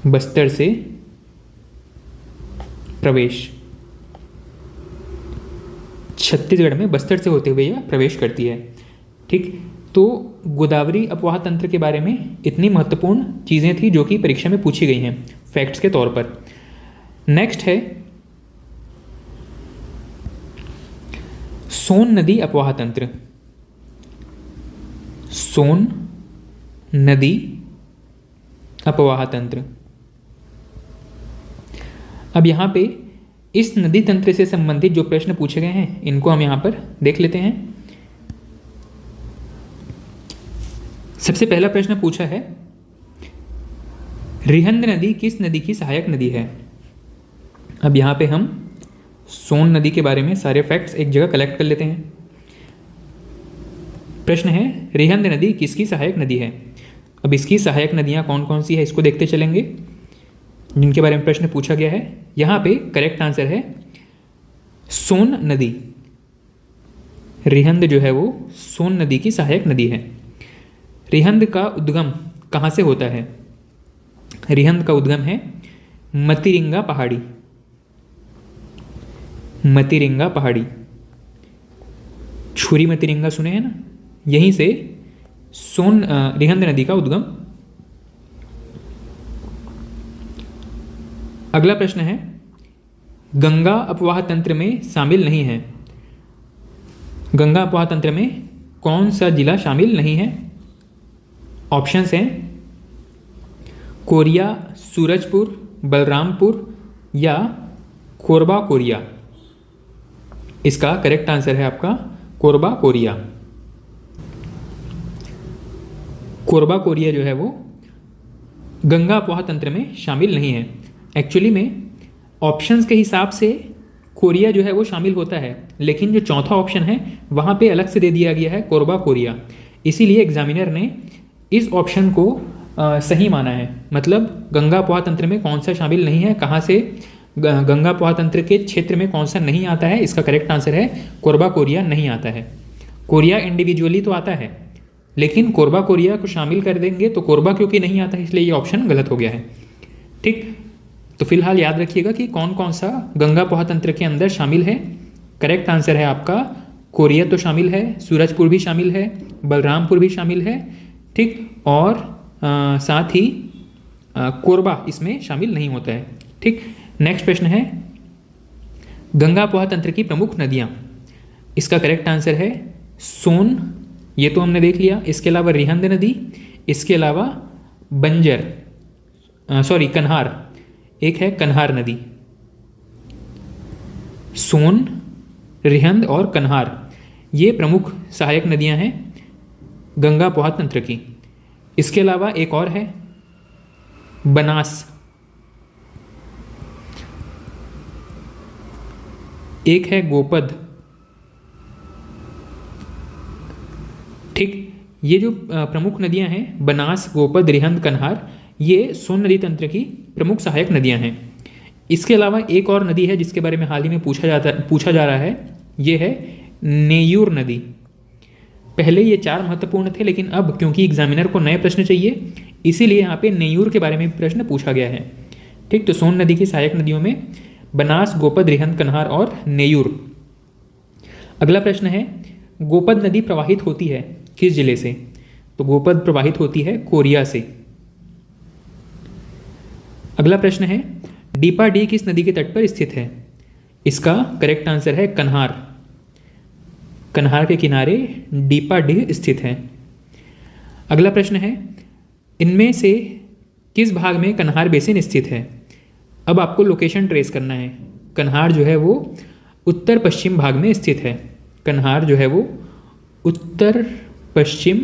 बस्तर से प्रवेश, छत्तीसगढ़ में बस्तर से होते हुए यह प्रवेश करती है। ठीक, तो गोदावरी अपवाह तंत्र के बारे में इतनी महत्वपूर्ण चीज़ें थी जो कि परीक्षा में पूछी गई हैं फैक्ट्स के तौर पर। नेक्स्ट है सोन नदी अपवाह तंत्र। सोन नदी अपवाह तंत्र। अब यहाँ पे इस नदी तंत्र से संबंधित जो प्रश्न पूछे गए हैं इनको हम यहाँ पर देख लेते हैं। सबसे पहला प्रश्न पूछा है, रिहंद नदी किस नदी की सहायक नदी है? अब यहाँ पे हम सोन नदी के बारे में सारे फैक्ट्स एक जगह कलेक्ट कर लेते हैं। प्रश्न है, रिहंद नदी किसकी सहायक नदी है? अब इसकी सहायक नदियाँ कौन कौन सी है इसको देखते चलेंगे, जिनके बारे में प्रश्न पूछा गया है। यहाँ पे करेक्ट आंसर है सोन नदी। रिहंद जो है वो सोन नदी की सहायक नदी है। रिहंद का उद्गम कहाँ से होता है? रिहंद का उद्गम है मतिरिंगा पहाड़ी। मतिरिंगा पहाड़ी, छुरी मतिरिंगा सुने हैं ना, यहीं से रिहंद नदी का उद्गम। अगला प्रश्न है, गंगा अपवाह तंत्र में शामिल नहीं है। गंगा अपवाह तंत्र में कौन सा जिला शामिल नहीं है? ऑप्शंस हैं कोरिया, सूरजपुर, बलरामपुर या कोरबा कोरिया। इसका करेक्ट आंसर है आपका कोरबा कोरिया। कोरबा कोरिया जो है वो गंगा अपवाह तंत्र में शामिल नहीं है। एक्चुअली में ऑप्शंस के हिसाब से कोरिया जो है वो शामिल होता है, लेकिन जो चौथा ऑप्शन है वहाँ पे अलग से दे दिया गया है कोरबा कोरिया। इसीलिए एग्जामिनर ने इस ऑप्शन को सही माना है। मतलब गंगा अपवाह तंत्र में कौन सा शामिल नहीं है, कहाँ से गंगा अपवाह तंत्र के क्षेत्र में कौन सा नहीं आता है, इसका करेक्ट आंसर है कोरबा कोरिया नहीं आता है। कोरिया इंडिविजुअली तो आता है, लेकिन कोरबा कोरिया को शामिल कर देंगे तो कोरबा क्योंकि नहीं आता है, इसलिए ये ऑप्शन गलत हो गया है। ठीक, तो फिलहाल याद रखिएगा कि कौन कौन सा गंगा अपवाह तंत्र के अंदर शामिल है। करेक्ट आंसर है आपका कोरिया तो शामिल है, सूरजपुर भी शामिल है, बलरामपुर भी शामिल है। ठीक, और साथ ही कोरबा इसमें शामिल नहीं होता है। ठीक, नेक्स्ट प्रश्न है, गंगा अपवाह तंत्र की प्रमुख नदियाँ। इसका करेक्ट आंसर है सोन, ये तो हमने देख लिया। इसके अलावा रिहंद नदी, इसके अलावा कन्हार, एक है कन्हार नदी। सोन, रिहंद और कन्हार ये प्रमुख सहायक नदियां हैं गंगा अपवाह तंत्र की। इसके अलावा एक और है बनास, एक है गोपद। ठीक, ये जो प्रमुख नदियां हैं बनास, गोपद, रिहंद, कन्हार, ये सोन नदी तंत्र की प्रमुख सहायक नदियां हैं। इसके अलावा एक और नदी है जिसके बारे में हाल ही में पूछा जा रहा है, ये है नेयूर नदी। पहले ये 4 महत्वपूर्ण थे, लेकिन अब क्योंकि एग्जामिनर को नए प्रश्न चाहिए, इसीलिए यहाँ पे नेयूर के बारे में प्रश्न पूछा गया है। ठीक, तो सोन नदी की सहायक नदियों में बनास, गोपद, रिहंद, कन्हार और नेयूर। अगला प्रश्न है, गोपद नदी प्रवाहित होती है किस जिले से? तो गोपद प्रवाहित होती है कोरिया से। अगला प्रश्न है, डीपाडीह किस नदी के तट पर स्थित है? इसका करेक्ट आंसर है कन्हार। कन्हार के किनारे डीपाडीह स्थित है। अगला प्रश्न है, इनमें से किस भाग में कन्हार बेसिन स्थित है? अब आपको लोकेशन ट्रेस करना है। कन्हार जो है वो उत्तर पश्चिम भाग में स्थित है। कन्हार जो है वो उत्तर पश्चिम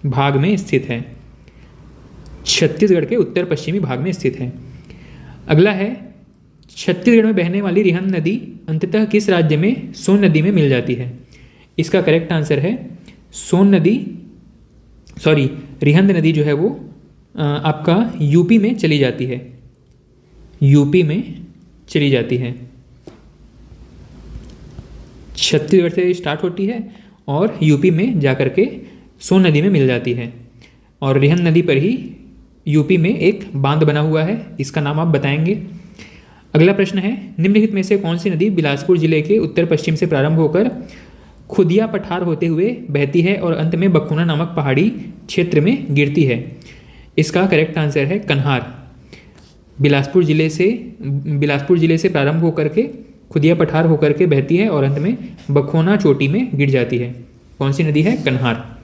भाग में स्थित है, छत्तीसगढ़ के उत्तर पश्चिमी भाग में स्थित है। अगला है, छत्तीसगढ़ में बहने वाली रिहंद नदी अंततः किस राज्य में सोन नदी में मिल जाती है? इसका करेक्ट आंसर है रिहंद नदी जो है वो आपका यूपी में चली जाती है, यूपी में चली जाती है। छत्तीसगढ़ से स्टार्ट होती है और यूपी में जाकर के सोन नदी में मिल जाती है। और रिहंद नदी पर ही यूपी में एक बांध बना हुआ है, इसका नाम आप बताएंगे। अगला प्रश्न है, निम्नलिखित में से कौन सी नदी बिलासपुर जिले के उत्तर पश्चिम से प्रारंभ होकर खुदिया पठार होते हुए बहती है और अंत में बखूना नामक पहाड़ी क्षेत्र में गिरती है? इसका करेक्ट आंसर है कन्हार। बिलासपुर जिले से प्रारंभ होकर के खुदिया पठार होकर के बहती है और अंत में बखोना चोटी में गिर जाती है। कौन सी नदी है? कन्हार।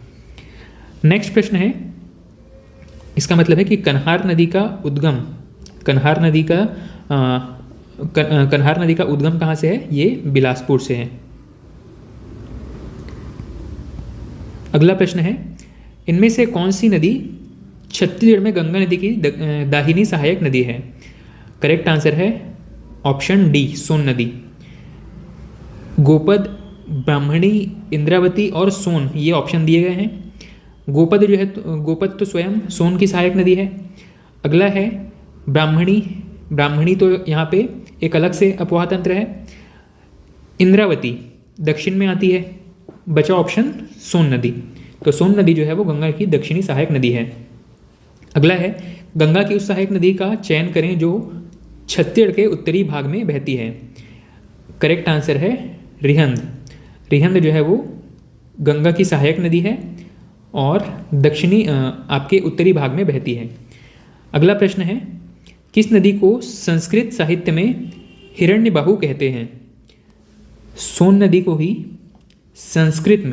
नेक्स्ट प्रश्न है, इसका मतलब है कि कन्हार नदी का उद्गम कहाँ से है? ये बिलासपुर से है। अगला प्रश्न है, इनमें से कौन सी नदी छत्तीसगढ़ में गंगा नदी की दाहिनी सहायक नदी है? करेक्ट आंसर है ऑप्शन डी, सोन नदी। गोपद, ब्राह्मणी, इंद्रावती और सोन, ये ऑप्शन दिए गए हैं। गोपद तो स्वयं सोन की सहायक नदी है। अगला है ब्राह्मणी तो यहाँ पे एक अलग से अपवाह तंत्र है। इंद्रावती दक्षिण में आती है, बचा ऑप्शन सोन नदी। तो सोन नदी जो है वो गंगा की दक्षिणी सहायक नदी है। अगला है, गंगा की उस सहायक नदी का चयन करें जो छत्तीसगढ़ के उत्तरी भाग में बहती है। करेक्ट आंसर है रिहंद जो है वो गंगा की सहायक नदी है और दक्षिणी आपके उत्तरी भाग में बहती है। अगला प्रश्न है, किस नदी को संस्कृत साहित्य में हिरण्यबाहु कहते हैं? सोन नदी को ही संस्कृत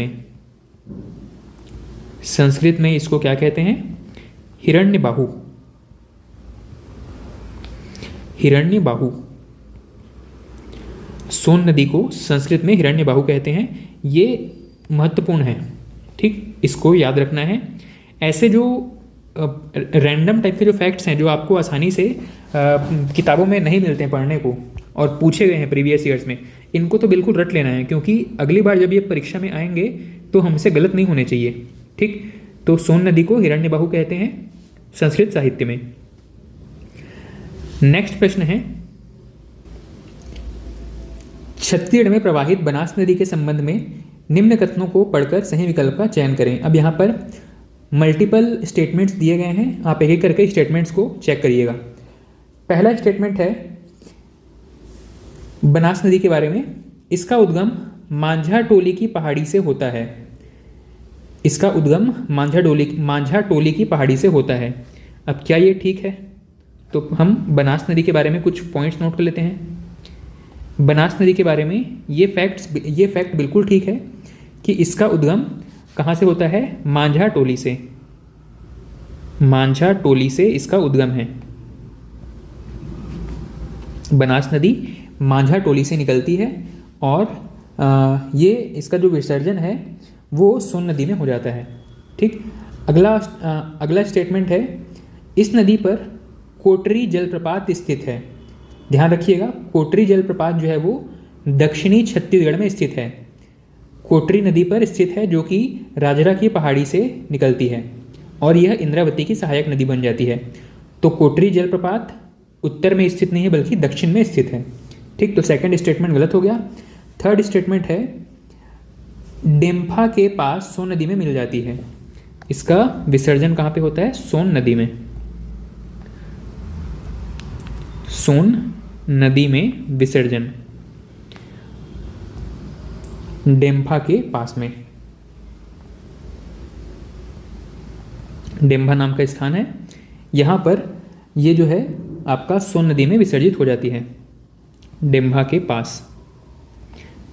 में इसको क्या कहते हैं? हिरण्यबाहु। सोन नदी को संस्कृत में हिरण्यबाहु कहते हैं। ये महत्वपूर्ण है, ठीक, इसको याद रखना है। ऐसे जो रैंडम टाइप के जो फैक्ट्स हैं जो आपको आसानी से किताबों में नहीं मिलते हैं पढ़ने को और पूछे गए हैं प्रीवियस ईयर्स में, इनको तो बिल्कुल रट लेना है, क्योंकि अगली बार जब ये परीक्षा में आएंगे तो हमसे गलत नहीं होने चाहिए, ठीक। तो सोन नदी को हिरण्यबाहु कहते हैं संस्कृत साहित्य में। नेक्स्ट प्रश्न है, छत्तीसगढ़ में प्रवाहित बनास नदी के संबंध में निम्न कथनों को पढ़कर सही विकल्प का चयन करें। अब यहाँ पर मल्टीपल स्टेटमेंट्स दिए गए हैं, आप एक एक करके स्टेटमेंट्स को चेक करिएगा। पहला स्टेटमेंट है बनास नदी के बारे में, इसका उद्गम मांझा टोली की पहाड़ी से होता है। इसका उद्गम मांझा टोली की पहाड़ी से होता है। अब क्या ये ठीक है? तो हम बनास नदी के बारे में कुछ पॉइंट्स नोट कर लेते हैं। बनास नदी के बारे में ये फैक्ट बिल्कुल ठीक है कि इसका उद्गम कहाँ से होता है? मांझा टोली से। मांझा टोली से इसका उद्गम है। बनास नदी मांझा टोली से निकलती है और ये इसका जो विसर्जन है वो सोन नदी में हो जाता है, ठीक। अगला स्टेटमेंट है, इस नदी पर कोटरी जलप्रपात स्थित है। ध्यान रखिएगा, कोटरी जलप्रपात जो है वो दक्षिणी छत्तीसगढ़ में स्थित है। कोटरी नदी पर स्थित है जो कि राजरा की पहाड़ी से निकलती है और यह इंद्रावती की सहायक नदी बन जाती है। तो कोटरी जलप्रपात उत्तर में स्थित नहीं है बल्कि दक्षिण में स्थित है, ठीक। तो सेकंड स्टेटमेंट गलत हो गया। थर्ड स्टेटमेंट है, डेम्फा के पास सोन नदी में मिल जाती है। इसका विसर्जन कहाँ पे होता है? सोन नदी में। सोन नदी में विसर्जन डेम्फा के पास में। डेम्फा नाम का स्थान है, यहाँ पर ये जो है आपका सोन नदी में विसर्जित हो जाती है, डेम्भा के पास,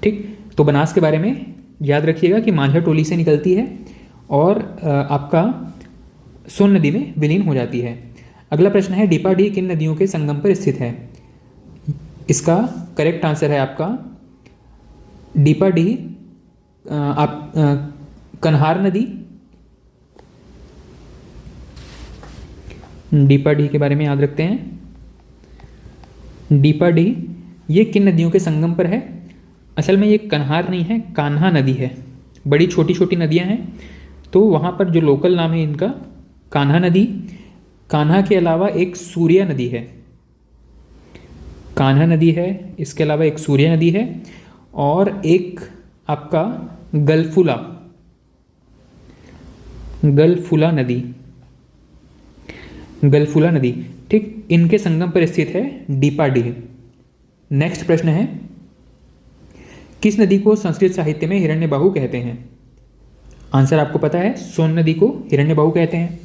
ठीक। तो बनास के बारे में याद रखिएगा कि मांझा टोली से निकलती है और आपका सोन नदी में विलीन हो जाती है। अगला प्रश्न है, डीपाडीह किन नदियों के संगम पर स्थित है? इसका करेक्ट आंसर है आपका डीपाडीह, आप कन्हार नदी, डीपाडीह के बारे में याद रखते हैं। डीपाडीह ये किन नदियों के संगम पर है? असल में ये कन्हार नहीं है, कान्हा नदी है। बड़ी छोटी छोटी नदियां हैं, तो वहाँ पर जो लोकल नाम है इनका कान्हा नदी। कान्हा के अलावा एक सूर्या नदी है, कान्हा नदी है, इसके अलावा एक सूर्या नदी है, और एक आपका गलफुला, गलफुला नदी, गलफुला नदी, ठीक, इनके संगम पर स्थित है डीपाडीह। नेक्स्ट प्रश्न है, किस नदी को संस्कृत साहित्य में हिरण्यबाहु कहते हैं? आंसर आपको पता है, सोन नदी को हिरण्यबाहु कहते हैं।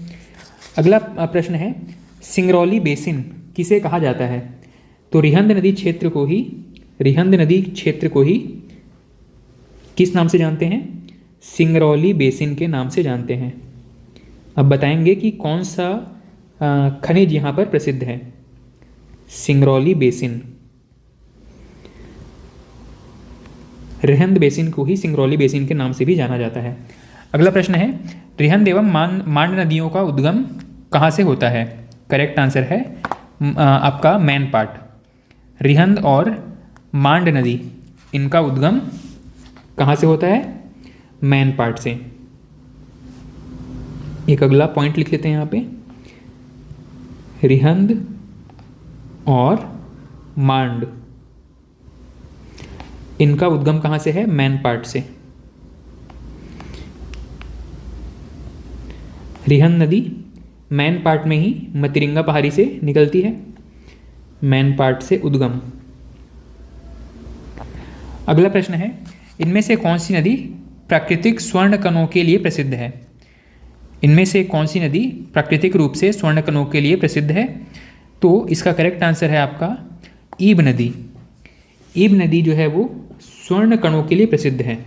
अगला प्रश्न है, सिंगरौली बेसिन किसे कहा जाता है? तो रिहंद नदी क्षेत्र को ही, रिहंद नदी क्षेत्र को ही किस नाम से जानते हैं? सिंगरौली बेसिन के नाम से जानते हैं। अब बताएंगे कि कौन सा खनिज यहाँ पर प्रसिद्ध है। सिंगरौली बेसिन, रिहंद बेसिन को ही सिंगरौली बेसिन के नाम से भी जाना जाता है। अगला प्रश्न है, रिहंद एवं मांड नदियों का उद्गम कहाँ से होता है? करेक्ट आंसर है आपका मैन पार्ट। रिहंद और मांड नदी, इनका उद्गम कहाँ से होता है? मैन पार्ट से। एक अगला पॉइंट लिख लेते हैं यहाँ पे, रिहंद और मांड, इनका उद्गम कहाँ से है? मैन पार्ट से। रिहंद नदी मैन पार्ट में ही मतिरिंगा पहाड़ी से निकलती है, मैन पार्ट से उद्गम। अगला प्रश्न है, इनमें से कौन सी नदी प्राकृतिक स्वर्ण कणों के लिए प्रसिद्ध है? इनमें से कौन सी नदी प्राकृतिक रूप से स्वर्ण कणों के लिए प्रसिद्ध है? तो इसका करेक्ट आंसर है आपका ईब नदी। ईब नदी जो है वो स्वर्ण कणों के लिए प्रसिद्ध है।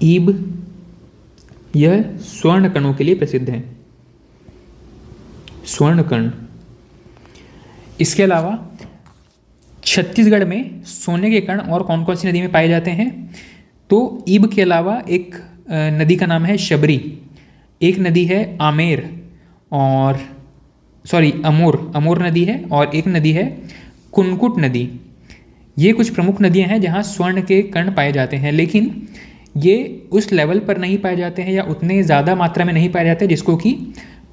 ईब, यह स्वर्ण कणों के लिए प्रसिद्ध है, स्वर्ण कण। इसके अलावा छत्तीसगढ़ में सोने के कण और कौन कौन सी नदी में पाए जाते हैं? तो ईब के अलावा एक नदी का नाम है शबरी, एक नदी है आमेर, और अमोर नदी है, और एक नदी है कुनकुट नदी। ये कुछ प्रमुख नदियां हैं जहां स्वर्ण के कण पाए जाते हैं, लेकिन ये उस लेवल पर नहीं पाए जाते हैं या उतने ज़्यादा मात्रा में नहीं पाए जाते जिसको कि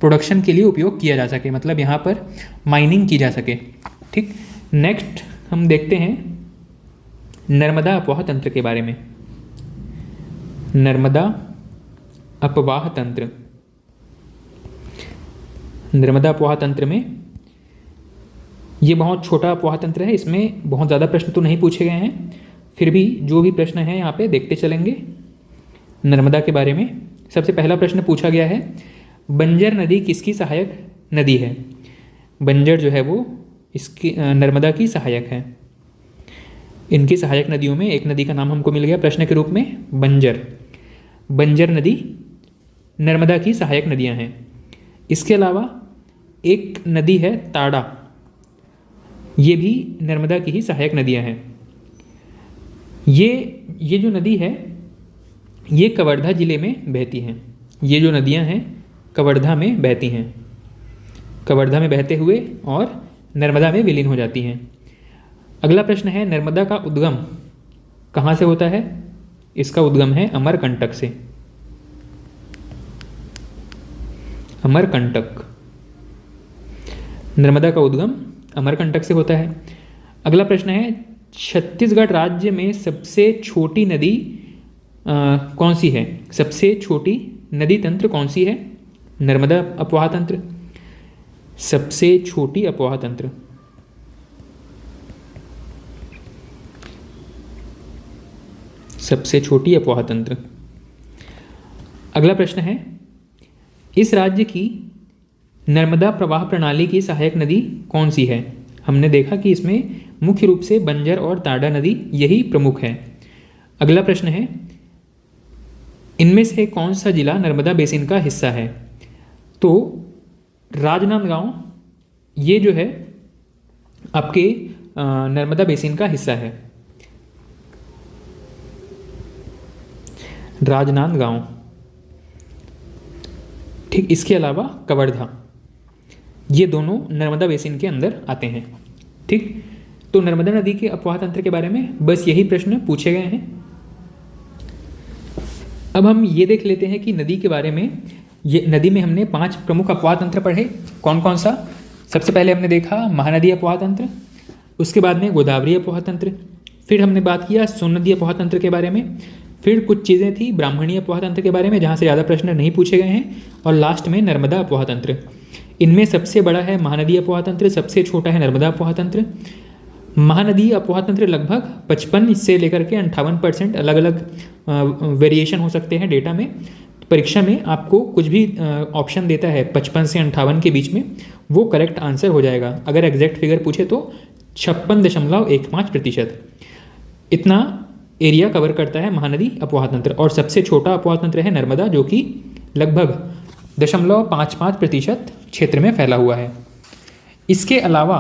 प्रोडक्शन के लिए उपयोग किया जा सके, मतलब यहाँ पर माइनिंग की जा सके। ठीक, नेक्स्ट हम देखते हैं नर्मदा अपवाह तंत्र के बारे में। नर्मदा अपवाह तंत्र, नर्मदा अपवाह तंत्र में ये बहुत छोटा अपवाह तंत्र है, इसमें बहुत ज़्यादा प्रश्न तो नहीं पूछे गए हैं, फिर भी जो भी प्रश्न है यहाँ पे देखते चलेंगे। नर्मदा के बारे में सबसे पहला प्रश्न पूछा गया है, बंजर नदी किसकी सहायक नदी है? बंजर जो है वो इसकी नर्मदा की सहायक है। इनकी सहायक नदियों में एक नदी का नाम हमको मिल गया प्रश्न के रूप में, बंजर। बंजर नदी नर्मदा की सहायक नदियां हैं। इसके अलावा एक नदी है ताड़ा, ये भी नर्मदा की ही सहायक नदियां हैं। ये जो नदी है ये कवर्धा जिले में बहती हैं। ये जो नदियां हैं कवर्धा में बहती हैं, कवर्धा में बहते हुए और नर्मदा में विलीन हो जाती हैं। अगला प्रश्न है, नर्मदा का उद्गम कहाँ से होता है? इसका उद्गम है अमरकंटक से। अमरकंटक, नर्मदा का उद्गम अमरकंटक से होता है। अगला प्रश्न है, छत्तीसगढ़ राज्य में सबसे छोटी नदी कौन सी है? सबसे छोटी नदी तंत्र कौन सी है? नर्मदा अपवाह तंत्र, सबसे छोटी अपवाह तंत्र। सबसे छोटी अपवाह तंत्र। अगला प्रश्न है, इस राज्य की नर्मदा प्रवाह प्रणाली की सहायक नदी कौन सी है? हमने देखा कि इसमें मुख्य रूप से बंजर और ताड़ा नदी यही प्रमुख है। अगला प्रश्न है, इनमें से कौन सा जिला नर्मदा बेसिन का हिस्सा है? तो राजनांदगांव ये जो है आपके नर्मदा बेसिन का हिस्सा है। राजनांदगांव, ठीक। इसके अलावा कवर्धा, ये दोनों नर्मदा बेसिन के अंदर आते हैं, ठीक। तो नर्मदा नदी के अपवाह तंत्र के बारे में बस यही प्रश्न पूछे गए हैं। अब हम ये देख लेते हैं कि नदी के बारे में, ये नदी में हमने 5 प्रमुख अपवाह तंत्र पढ़े। कौन कौन सा? सबसे पहले हमने देखा महानदी अपवाह तंत्र, उसके बाद में गोदावरी अपवाह तंत्र, फिर हमने बात किया सोन नदी अपवाह तंत्र के बारे में, फिर कुछ चीज़ें थी ब्राह्मणी अपवाह तंत्र के बारे में जहाँ से ज़्यादा प्रश्न नहीं पूछे गए हैं, और लास्ट में नर्मदा अपवाह तंत्र। इनमें सबसे बड़ा है महानदी अपवाह तंत्र, सबसे छोटा है नर्मदा अपवाह तंत्र। महानदी अपवाह तंत्र लगभग 55 से लेकर के 58% अलग अलग वेरिएशन हो सकते हैं डेटा में। परीक्षा में आपको कुछ भी ऑप्शन देता है 55 से 58 के बीच में, वो करेक्ट आंसर हो जाएगा। अगर एग्जैक्ट फिगर पूछे तो 56.15% इतना एरिया कवर करता है महानदी अपवाह तंत्र। और सबसे छोटा अपवाह तंत्र है नर्मदा, जो कि लगभग 0.55% क्षेत्र में फैला हुआ है। इसके अलावा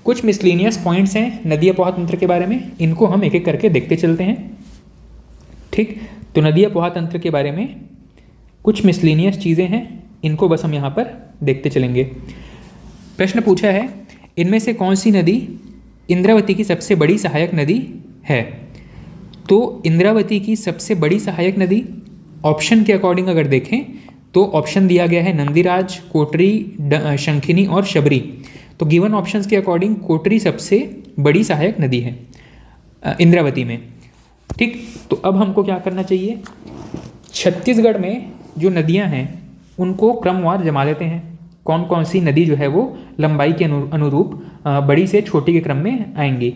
कुछ मिसलेनियस पॉइंट्स हैं नदी अपवाह तंत्र के बारे में, इनको हम एक एक करके देखते चलते हैं, ठीक। तो नदी अपवाह तंत्र के बारे में कुछ मिसलेनियस चीज़ें हैं, इनको बस हम यहाँ पर देखते चलेंगे। प्रश्न पूछा है, इनमें से कौन सी नदी इंद्रावती की सबसे बड़ी सहायक नदी है? तो इंद्रावती की सबसे बड़ी सहायक नदी ऑप्शन के अकॉर्डिंग अगर देखें तो ऑप्शन दिया गया है नंदीराज, कोटरी, शंखिनी और शबरी। तो गिवन ऑप्शंस के अकॉर्डिंग कोटरी सबसे बड़ी सहायक नदी है इंद्रावती में, ठीक। तो अब हमको क्या करना चाहिए, छत्तीसगढ़ में जो नदियां हैं उनको क्रमवार जमा लेते हैं। कौन कौन सी नदी जो है वो लंबाई के अनुरूप बड़ी से छोटी के क्रम में आएंगी।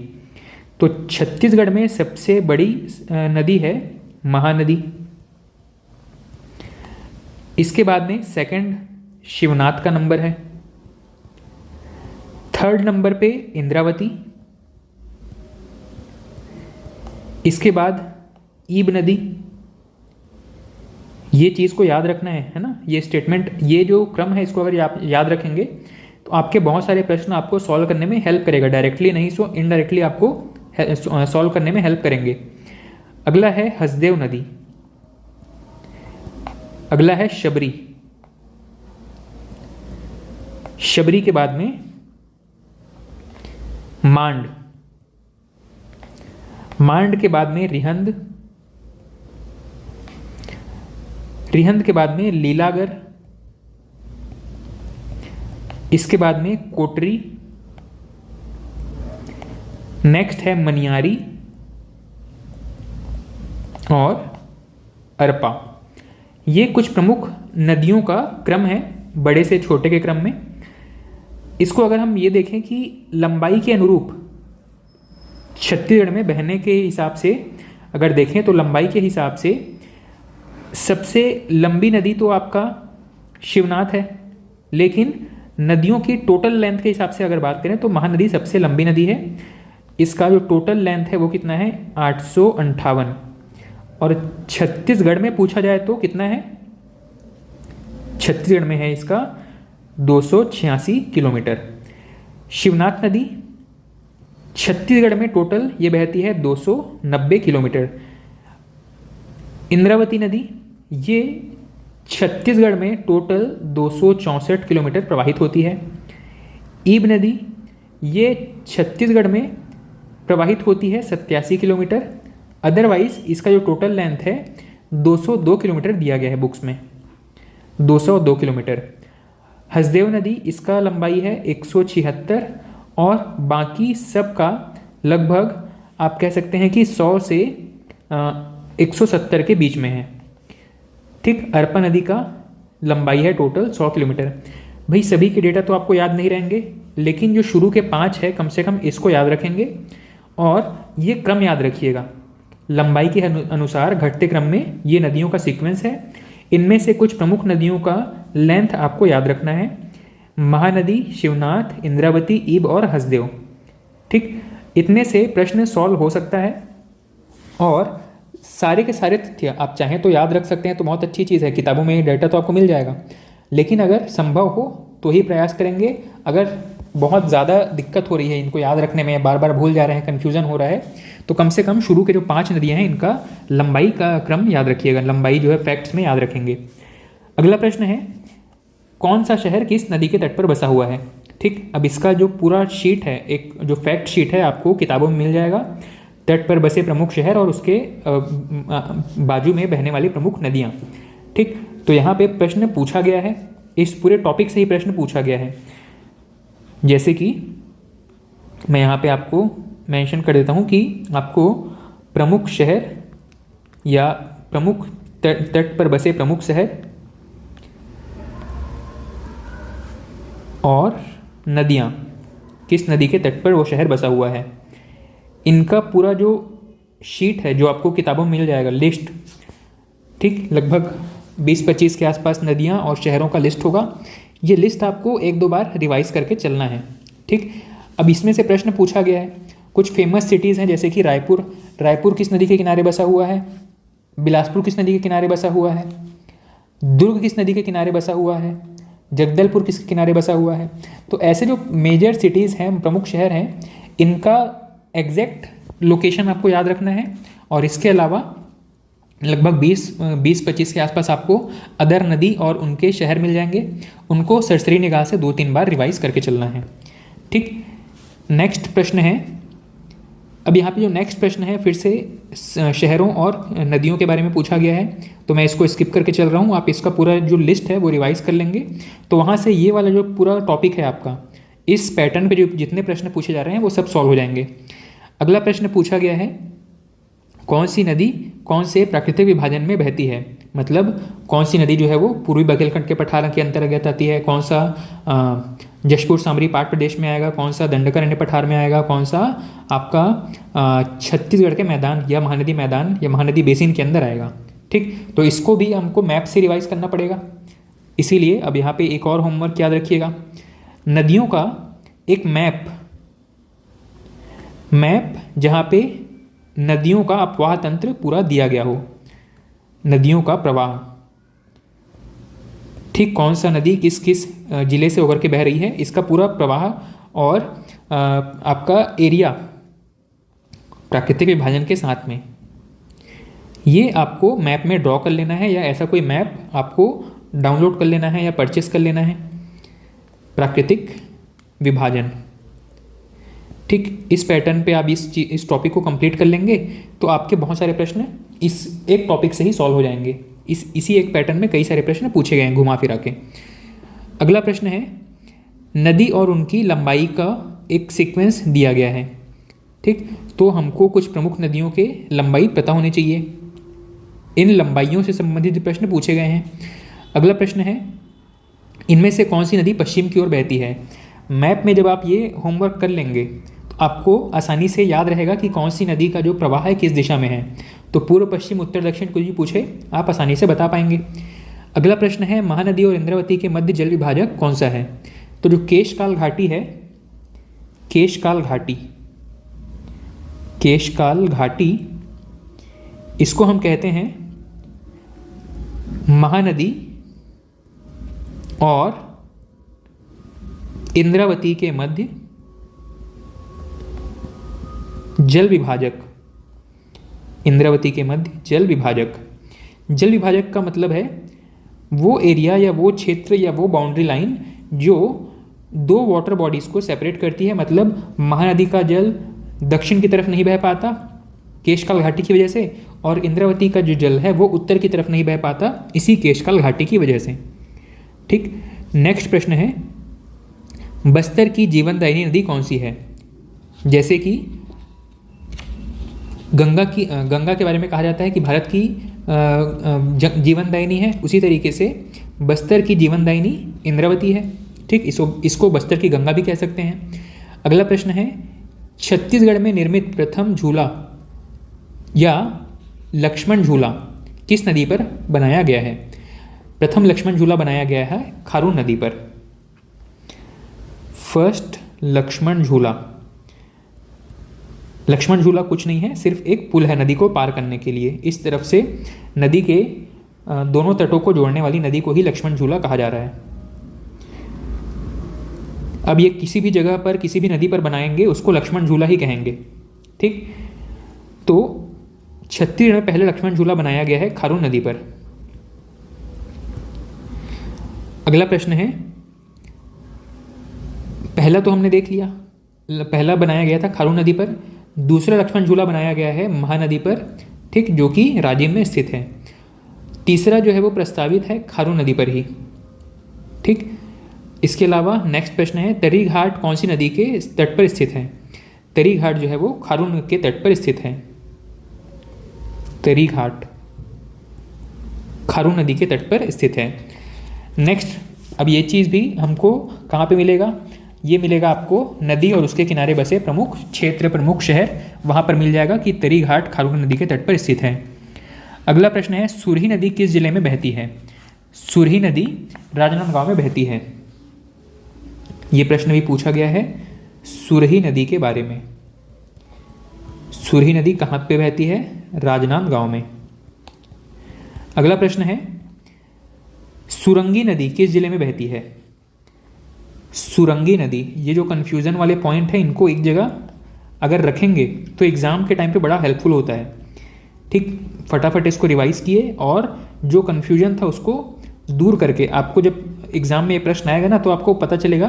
तो छत्तीसगढ़ में सबसे बड़ी नदी है महानदी, इसके बाद में सेकंड शिवनाथ का नंबर है, थर्ड नंबर पे इंद्रावती, इसके बाद ईब नदी। ये चीज़ को याद रखना है ना, ये स्टेटमेंट, ये जो क्रम है इसको अगर आप याद रखेंगे तो आपके बहुत सारे प्रश्न आपको सॉल्व करने में हेल्प करेगा, डायरेक्टली नहीं सो इनडायरेक्टली आपको सॉल्व करने में हेल्प करेंगे। अगला है हसदेव नदी, अगला है शबरी, शबरी के बाद में मांड, मांड के बाद में रिहंद, रिहंद के बाद में लीलागर, इसके बाद में कोटरी, नेक्स्ट है मनियारी और अरपा। ये कुछ प्रमुख नदियों का क्रम है बड़े से छोटे के क्रम में। इसको अगर हम ये देखें कि लंबाई के अनुरूप छत्तीसगढ़ में बहने के हिसाब से अगर देखें तो लंबाई के हिसाब से सबसे लंबी नदी तो आपका शिवनाथ है, लेकिन नदियों की टोटल लेंथ के हिसाब से अगर बात करें तो महानदी सबसे लंबी नदी है। इसका जो टोटल लेंथ है वो कितना है 858, और छत्तीसगढ़ में पूछा जाए तो कितना है, छत्तीसगढ़ में है इसका 286 किलोमीटर। शिवनाथ नदी छत्तीसगढ़ में टोटल ये बहती है 290 किलोमीटर। इंद्रावती नदी ये छत्तीसगढ़ में टोटल 264 किलोमीटर प्रवाहित होती है। ईब नदी ये छत्तीसगढ़ में प्रवाहित होती है 87 किलोमीटर। अदरवाइज इसका जो टोटल लेंथ है 202 किलोमीटर दिया गया है बुक्स में, 202 किलोमीटर। हसदेव नदी इसका लंबाई है 176 और बाकी सब का लगभग आप कह सकते हैं कि 100 से 170 के बीच में है, ठीक। अरपा नदी का लंबाई है टोटल 100 किलोमीटर। भाई सभी के डेटा तो आपको याद नहीं रहेंगे, लेकिन जो शुरू के 5 है कम से कम इसको याद रखेंगे और ये क्रम याद रखिएगा। लंबाई के अनुसार घटते क्रम में ये नदियों का सीक्वेंस है। इनमें से कुछ प्रमुख नदियों का लेंथ आपको याद रखना है, महानदी, शिवनाथ, इंद्रावती, ईब और हसदेव, ठीक। इतने से प्रश्न सॉल्व हो सकता है और सारे के सारे तथ्य आप चाहें तो याद रख सकते हैं, तो बहुत अच्छी चीज़ है। किताबों में डाटा तो आपको मिल जाएगा, लेकिन अगर संभव हो तो ही प्रयास करेंगे। अगर बहुत ज़्यादा दिक्कत हो रही है इनको याद रखने में, बार बार भूल जा रहे हैं, कन्फ्यूज़न हो रहा है, तो कम से कम शुरू के जो 5 नदियाँ हैं इनका लंबाई का क्रम याद रखिएगा, लंबाई जो है फैक्ट्स में याद रखेंगे। अगला प्रश्न है, कौन सा शहर किस नदी के तट पर बसा हुआ है? ठीक, अब इसका जो पूरा शीट है, एक जो फैक्ट शीट है आपको किताबों में मिल जाएगा, तट पर बसे प्रमुख शहर और उसके बाजू में बहने वाली प्रमुख नदियाँ। ठीक, तो यहाँ पे प्रश्न पूछा गया है, इस पूरे टॉपिक से ही प्रश्न पूछा गया है। जैसे कि मैं यहाँ पे आपको मेंशन कर देता हूँ कि आपको प्रमुख शहर या प्रमुख तट पर बसे प्रमुख शहर और नदियाँ, किस नदी के तट पर वो शहर बसा हुआ है, इनका पूरा जो शीट है जो आपको किताबों में मिल जाएगा, लिस्ट। ठीक, लगभग 20-25 के आसपास नदियाँ और शहरों का लिस्ट होगा। ये लिस्ट आपको 1-2 बार रिवाइज करके चलना है। ठीक, अब इसमें से प्रश्न पूछा गया है, कुछ फेमस सिटीज़ हैं जैसे कि रायपुर, रायपुर किस नदी के किनारे बसा हुआ है? बिलासपुर किस नदी के किनारे बसा हुआ है? दुर्ग किस नदी के किनारे बसा हुआ है? जगदलपुर किसके किनारे बसा हुआ है? तो ऐसे जो मेजर सिटीज़ हैं, प्रमुख शहर हैं, इनका एग्जैक्ट लोकेशन आपको याद रखना है। और इसके अलावा लगभग 20-25 के आसपास आपको अदर नदी और उनके शहर मिल जाएंगे, उनको सरसरी निगाह से 2-3 बार रिवाइज करके चलना है। ठीक, नेक्स्ट प्रश्न है, अब यहाँ पे जो नेक्स्ट प्रश्न है फिर से शहरों और नदियों के बारे में पूछा गया है, तो मैं इसको स्किप करके चल रहा हूँ, आप इसका पूरा जो लिस्ट है वो रिवाइज कर लेंगे, तो वहाँ से ये वाला जो पूरा टॉपिक है आपका, इस पैटर्न पे जो जितने प्रश्न पूछे जा रहे हैं वो सब सॉल्व हो जाएंगे। अगला प्रश्न पूछा गया है, कौन सी नदी कौन से प्राकृतिक विभाजन में बहती है? मतलब कौन सी नदी जो है वो पूर्वी बघेलखंड के पठार के अंतर्गत आती है, कौन सा जशपुर सामरी पाट प्रदेश में आएगा, कौन सा दंडकारण्य पठार में आएगा, कौन सा आपका छत्तीसगढ़ के मैदान या महानदी मैदान या महानदी बेसिन के अंदर आएगा। ठीक, तो इसको भी हमको मैप से रिवाइज करना पड़ेगा, इसीलिए अब यहाँ पे एक और होमवर्क याद रखिएगा, नदियों का एक मैप जहाँ पे नदियों का अपवाह तंत्र पूरा दिया गया हो, नदियों का प्रवाह। ठीक, कौन सा नदी किस किस जिले से होकर के बह रही है, इसका पूरा प्रवाह और आपका एरिया प्राकृतिक विभाजन के साथ में, ये आपको मैप में ड्रॉ कर लेना है, या ऐसा कोई मैप आपको डाउनलोड कर लेना है या परचेस कर लेना है, प्राकृतिक विभाजन। ठीक, इस पैटर्न पे आप इस टॉपिक को कंप्लीट कर लेंगे तो आपके बहुत सारे प्रश्न इस एक टॉपिक से ही सॉल्व हो जाएंगे। इसी एक पैटर्न में कई सारे प्रश्न पूछे गए हैं घुमा फिरा के। अगला प्रश्न है, नदी और उनकी लंबाई का एक सीक्वेंस दिया गया है। ठीक, तो हमको कुछ प्रमुख नदियों के लंबाई पता होनी चाहिए, इन लंबाइयों से संबंधित प्रश्न पूछे गए हैं। अगला प्रश्न है, इनमें से कौन सी नदी पश्चिम की ओर बहती है? मैप में जब आप ये होमवर्क कर लेंगे तो आपको आसानी से याद रहेगा कि कौन सी नदी का जो प्रवाह है किस दिशा में है, तो पूर्व पश्चिम उत्तर दक्षिण कुछ भी पूछे आप आसानी से बता पाएंगे। अगला प्रश्न है, महानदी और इंद्रावती के मध्य जल विभाजक कौन सा है? तो जो केशकाल घाटी है, केशकाल घाटी, इसको हम कहते हैं महानदी और इंद्रावती के मध्य जल विभाजक। इंद्रावती के मध्य जल विभाजक। जल विभाजक का मतलब है वो एरिया या वो क्षेत्र या वो बाउंड्री लाइन जो दो वाटर बॉडीज़ को सेपरेट करती है। मतलब महानदी का जल दक्षिण की तरफ नहीं बह पाता केशकाल घाटी की वजह से, और इंद्रावती का जो जल है वो उत्तर की तरफ नहीं बह पाता इसी केशकाल घाटी की वजह से। ठीक, नेक्स्ट प्रश्न है, बस्तर की जीवनदायिनी नदी कौन सी है? जैसे कि गंगा के बारे में कहा जाता है कि भारत की जीवनदायिनी है, उसी तरीके से बस्तर की जीवनदायिनी इंद्रावती है। ठीक, इसको बस्तर की गंगा भी कह सकते हैं। अगला प्रश्न है, छत्तीसगढ़ में निर्मित प्रथम झूला या लक्ष्मण झूला किस नदी पर बनाया गया है? प्रथम लक्ष्मण झूला बनाया गया है खारून नदी पर। फर्स्ट लक्ष्मण झूला कुछ नहीं है, सिर्फ एक पुल है नदी को पार करने के लिए। इस तरफ से नदी के दोनों तटों को जोड़ने वाली नदी को ही लक्ष्मण झूला कहा जा रहा है। अब ये किसी भी जगह पर किसी भी नदी पर बनाएंगे उसको लक्ष्मण झूला ही कहेंगे। ठीक, तो छत्तीसगढ़ में पहले लक्ष्मण झूला बनाया गया है खारून नदी पर। अगला प्रश्न है, पहला तो हमने देख लिया, पहला बनाया गया था खारून नदी पर, दूसरा लक्ष्मण झूला बनाया गया है महानदी पर, ठीक, जो कि राजिम में स्थित है। तीसरा जो है वो प्रस्तावित है खारून नदी पर ही। ठीक, इसके अलावा नेक्स्ट प्रश्न है, तरी घाट कौन सी नदी के तट पर स्थित है? तरी घाट जो है वो खारून के तट पर स्थित है। तरी घाट खारून नदी के तट पर स्थित है। नेक्स्ट, अब ये चीज़ भी हमको कहाँ पे मिलेगा? ये मिलेगा आपको नदी और उसके किनारे बसे प्रमुख क्षेत्र, प्रमुख शहर, वहाँ पर मिल जाएगा कि तरी घाट खारून नदी के तट पर स्थित है। अगला प्रश्न है, सुरही नदी किस जिले में बहती है? सुरही नदी राजनांदगांव में बहती है। ये प्रश्न भी पूछा गया है सुरही नदी के बारे में। सुरही नदी कहाँ पे बहती है? राजनांदगांव में। अगला प्रश्न है, सुरंगी नदी किस जिले में बहती है? सुरंगी नदी, ये जो कन्फ्यूज़न वाले पॉइंट है इनको एक जगह अगर रखेंगे तो एग्ज़ाम के टाइम पे बड़ा हेल्पफुल होता है। ठीक, फटाफट इसको रिवाइज किए और जो कन्फ्यूजन था उसको दूर करके आपको जब एग्ज़ाम में ये प्रश्न आएगा ना तो आपको पता चलेगा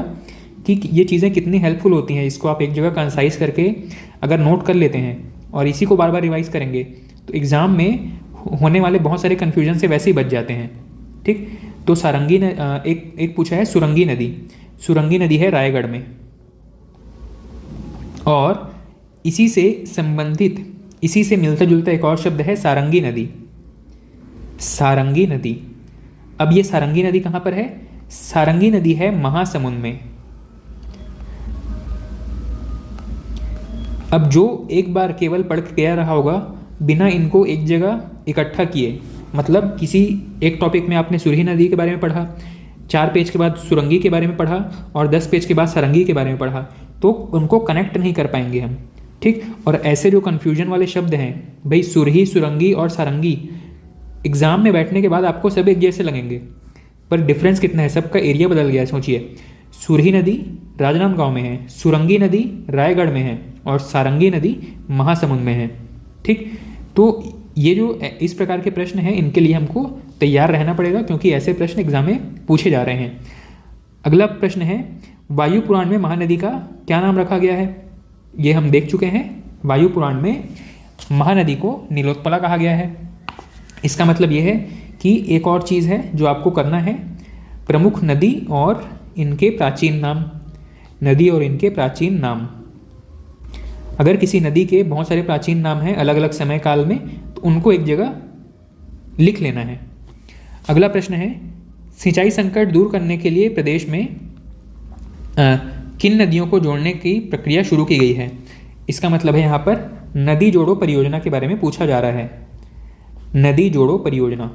कि ये चीज़ें कितनी हेल्पफुल होती हैं। इसको आप एक जगह कंसाइज करके अगर नोट कर लेते हैं और इसी को बार बार रिवाइज करेंगे तो एग्ज़ाम में होने वाले बहुत सारे कन्फ्यूजन से वैसे ही बच जाते हैं। ठीक, तो सारंगी एक पूछा है सुरंगी नदी। सुरंगी नदी है रायगढ़ में। और इसी से संबंधित, इसी से मिलता जुलता एक और शब्द है सारंगी नदी। सारंगी नदी, अब ये सारंगी नदी कहाँ पर है? सारंगी नदी है महासमुंद में। अब जो एक बार केवल पढ़ के गया रहा होगा बिना इनको एक जगह इकट्ठा किए, मतलब किसी एक टॉपिक में आपने सुरही नदी के बारे में पढ़ा, 4 पेज के बाद सुरंगी के बारे में पढ़ा और 10 पेज के बाद सारंगी के बारे में पढ़ा, तो उनको कनेक्ट नहीं कर पाएंगे हम। ठीक, और ऐसे जो कन्फ्यूजन वाले शब्द हैं भाई, सुरही, सुरंगी और सारंगी, एग्जाम में बैठने के बाद आपको सब एक जैसे लगेंगे पर डिफरेंस कितना है, सबका एरिया बदल गया है। सोचिए, सुरही नदी राजनांदगांव में है, सुरंगी नदी रायगढ़ में है और सारंगी नदी महासमुंद में है। ठीक, तो ये जो इस प्रकार के प्रश्न हैं इनके लिए हमको तैयार रहना पड़ेगा क्योंकि ऐसे प्रश्न एग्जाम में पूछे जा रहे हैं। अगला प्रश्न है, वायु पुराण में महानदी का क्या नाम रखा गया है? ये हम देख चुके हैं, वायु पुराण में महानदी को नीलोत्पला कहा गया है। इसका मतलब ये है कि एक और चीज़ है जो आपको करना है, प्रमुख नदी और इनके प्राचीन नाम। नदी और इनके प्राचीन नाम, अगर किसी नदी के बहुत सारे प्राचीन नाम हैं अलग अलग समय काल में तो उनको एक जगह लिख लेना है। अगला प्रश्न है, सिंचाई संकट दूर करने के लिए प्रदेश में किन नदियों को जोड़ने की प्रक्रिया शुरू की गई है? इसका मतलब है यहाँ पर नदी जोड़ो परियोजना के बारे में पूछा जा रहा है। नदी जोड़ो परियोजना,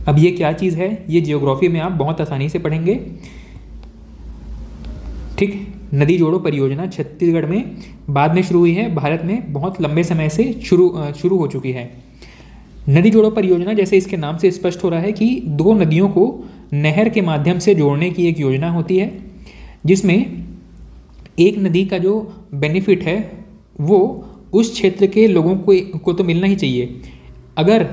अब ये क्या चीज़ है? ये जियोग्राफी में आप बहुत आसानी से पढ़ेंगे। ठीक, नदी जोड़ो परियोजना छत्तीसगढ़ में बाद में शुरू हुई है, भारत में बहुत लंबे समय से शुरू हो चुकी है। नदी जोड़ो परियोजना जैसे इसके नाम से स्पष्ट हो रहा है कि 2 नदियों को नहर के माध्यम से जोड़ने की एक योजना होती है, जिसमें एक नदी का जो बेनिफिट है वो उस क्षेत्र के लोगों को तो मिलना ही चाहिए, अगर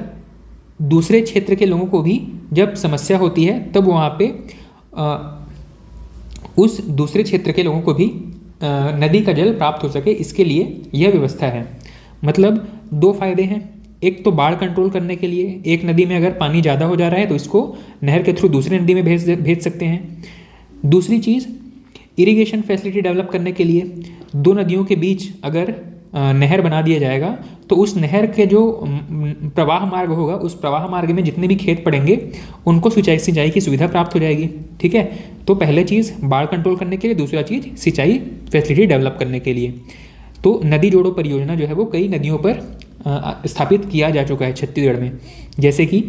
दूसरे क्षेत्र के लोगों को भी जब समस्या होती है तब वहाँ पे उस दूसरे क्षेत्र के लोगों को भी नदी का जल प्राप्त हो सके, इसके लिए यह व्यवस्था है। मतलब 2 फायदे हैं, एक तो बाढ़ कंट्रोल करने के लिए, एक नदी में अगर पानी ज़्यादा हो जा रहा है तो इसको नहर के थ्रू दूसरी नदी में भेज सकते हैं। दूसरी चीज़, इरिगेशन फैसिलिटी डेवलप करने के लिए 2 नदियों के बीच अगर नहर बना दिया जाएगा तो उस नहर के जो प्रवाह मार्ग होगा, उस प्रवाह मार्ग में जितने भी खेत पड़ेंगे उनको सिंचाई की सुविधा प्राप्त हो जाएगी। ठीक है, तो पहले चीज़ बाढ़ कंट्रोल करने के लिए, दूसरा चीज़ सिंचाई फैसिलिटी डेवलप करने के लिए। तो नदी जोड़ो परियोजना जो है वो कई नदियों पर स्थापित किया जा चुका है छत्तीसगढ़ में, जैसे कि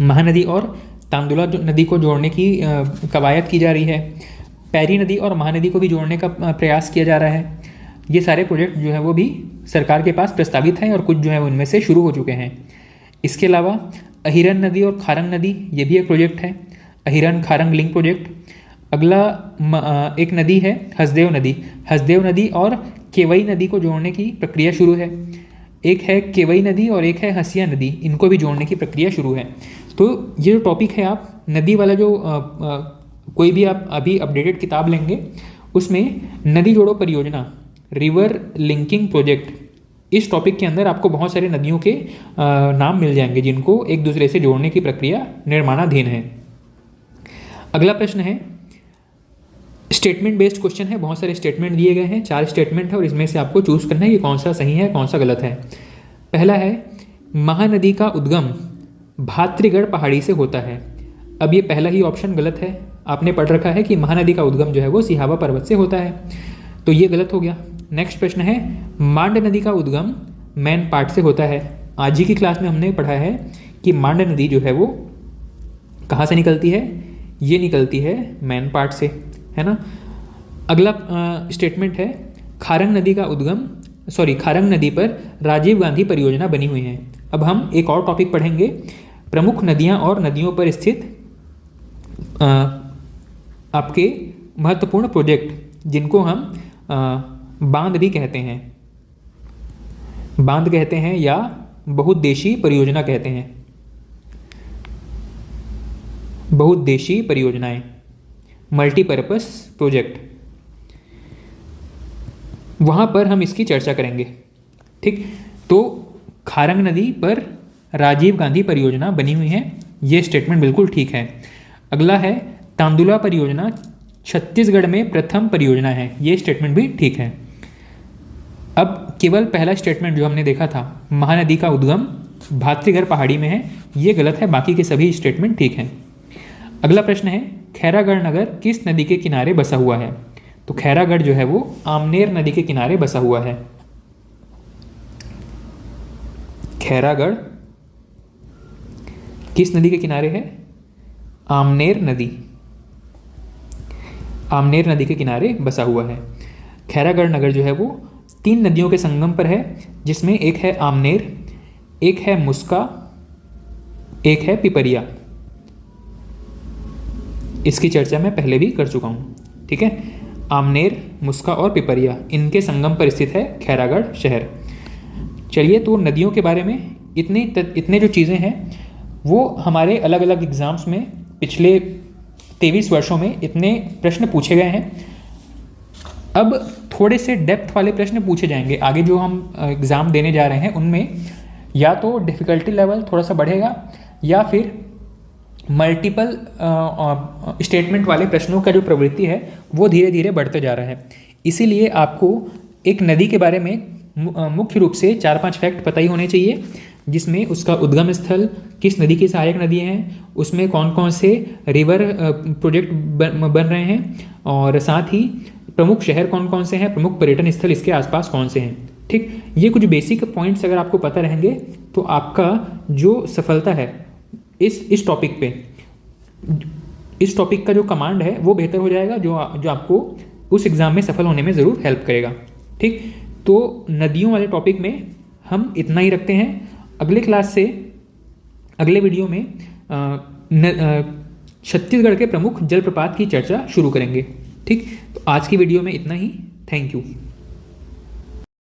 महानदी और तांदुला नदी को जोड़ने की कवायद की जा रही है, पैरी नदी और महानदी को भी जोड़ने का प्रयास किया जा रहा है। ये सारे प्रोजेक्ट जो है वो भी सरकार के पास प्रस्तावित हैं और कुछ जो है उनमें से शुरू हो चुके हैं। इसके अलावा अहिरन नदी और खारंग नदी, ये भी एक प्रोजेक्ट है, अहिरन खारंग लिंक प्रोजेक्ट। अगला एक नदी है हसदेव नदी। हसदेव नदी और केवई नदी को जोड़ने की प्रक्रिया शुरू है। एक है केवई नदी और एक है हसिया नदी, इनको भी जोड़ने की प्रक्रिया शुरू है। तो ये जो टॉपिक है, आप नदी वाला जो कोई भी आप अभी अपडेटेड किताब लेंगे उसमें नदी जोड़ो परियोजना, रिवर लिंकिंग प्रोजेक्ट, इस टॉपिक के अंदर आपको बहुत सारे नदियों के नाम मिल जाएंगे जिनको एक दूसरे से जोड़ने की प्रक्रिया निर्माणाधीन है। अगला प्रश्न है स्टेटमेंट बेस्ड क्वेश्चन है। बहुत सारे स्टेटमेंट दिए गए हैं, 4 स्टेटमेंट है और इसमें से आपको चूज करना है कि कौन सा सही है कौन सा गलत है। पहला है महानदी का उद्गम भातृगढ़ पहाड़ी से होता है। अब ये पहला ही ऑप्शन गलत है। आपने पढ़ रखा है कि महानदी का उद्गम जो है वो सिहावा पर्वत से होता है, तो ये गलत हो गया। नेक्स्ट प्रश्न है मांड नदी का उद्गम मैन पाट से होता है। आज ही की क्लास में हमने पढ़ा है कि मांड नदी जो है वो कहाँ से निकलती है, ये निकलती है मैन पाट से, है ना। अगला स्टेटमेंट है खारंग नदी का उद्गम खारंग नदी पर राजीव गांधी परियोजना बनी हुई है। अब हम एक और टॉपिक पढ़ेंगे, प्रमुख नदियां और नदियों पर स्थित आपके महत्वपूर्ण प्रोजेक्ट जिनको हम बांध भी कहते हैं, बांध कहते हैं या बहुउद्देशीय परियोजना कहते हैं, बहुउद्देशीय परियोजनाएं, मल्टीपर्पस प्रोजेक्ट, वहाँ पर हम इसकी चर्चा करेंगे। ठीक, तो खारंग नदी पर राजीव गांधी परियोजना बनी हुई है, ये स्टेटमेंट बिल्कुल ठीक है। अगला है तांदुला परियोजना छत्तीसगढ़ में प्रथम परियोजना है, ये स्टेटमेंट भी ठीक है। अब केवल पहला स्टेटमेंट जो हमने देखा था महानदी का उद्गम भातृगढ़ पहाड़ी में है, ये गलत है, बाकी के सभी स्टेटमेंट ठीक हैं। अगला प्रश्न है खैरागढ़ नगर किस नदी के किनारे बसा हुआ है। तो खैरागढ़ जो है वो आमनेर नदी के किनारे बसा हुआ है। खैरागढ़ किस नदी के किनारे है, आमनेर नदी, आमनेर नदी के किनारे बसा हुआ है। खैरागढ़ नगर जो है वो 3 नदियों के संगम पर है, जिसमें एक है आमनेर, एक है मुस्का, एक है पिपरिया। इसकी चर्चा मैं पहले भी कर चुका हूँ, ठीक है। आमनेर, मुस्का और पिपरिया, इनके संगम पर स्थित है खैरागढ़ शहर। चलिए, तो नदियों के बारे में इतने जो चीज़ें हैं वो हमारे अलग अलग एग्ज़ाम्स में पिछले 23 वर्षों में इतने प्रश्न पूछे गए हैं। अब थोड़े से डेप्थ वाले प्रश्न पूछे जाएंगे आगे, जो हम एग्ज़ाम देने जा रहे हैं उनमें या तो डिफ़िकल्टी लेवल थोड़ा सा बढ़ेगा या फिर मल्टीपल स्टेटमेंट वाले प्रश्नों का जो प्रवृत्ति है वो धीरे धीरे बढ़ते जा रहा है। इसीलिए आपको एक नदी के बारे में मुख्य रूप से 4-5 फैक्ट पता ही होने चाहिए, जिसमें उसका उद्गम स्थल, किस नदी की सहायक नदियाँ हैं, उसमें कौन कौन से रिवर प्रोजेक्ट बन रहे हैं, और साथ ही प्रमुख शहर कौन कौन से हैं, प्रमुख पर्यटन स्थल इसके आसपास कौन से हैं। ठीक, ये कुछ बेसिक पॉइंट्स अगर आपको पता रहेंगे तो आपका जो सफलता है इस टॉपिक पे, इस टॉपिक का जो कमांड है वो बेहतर हो जाएगा, जो आपको उस एग्ज़ाम में सफल होने में ज़रूर हेल्प करेगा। ठीक, तो नदियों वाले टॉपिक में हम इतना ही रखते हैं। अगले क्लास से अगले वीडियो में छत्तीसगढ़ के प्रमुख जलप्रपात की चर्चा शुरू करेंगे। ठीक, तो आज की वीडियो में इतना ही। Thank you.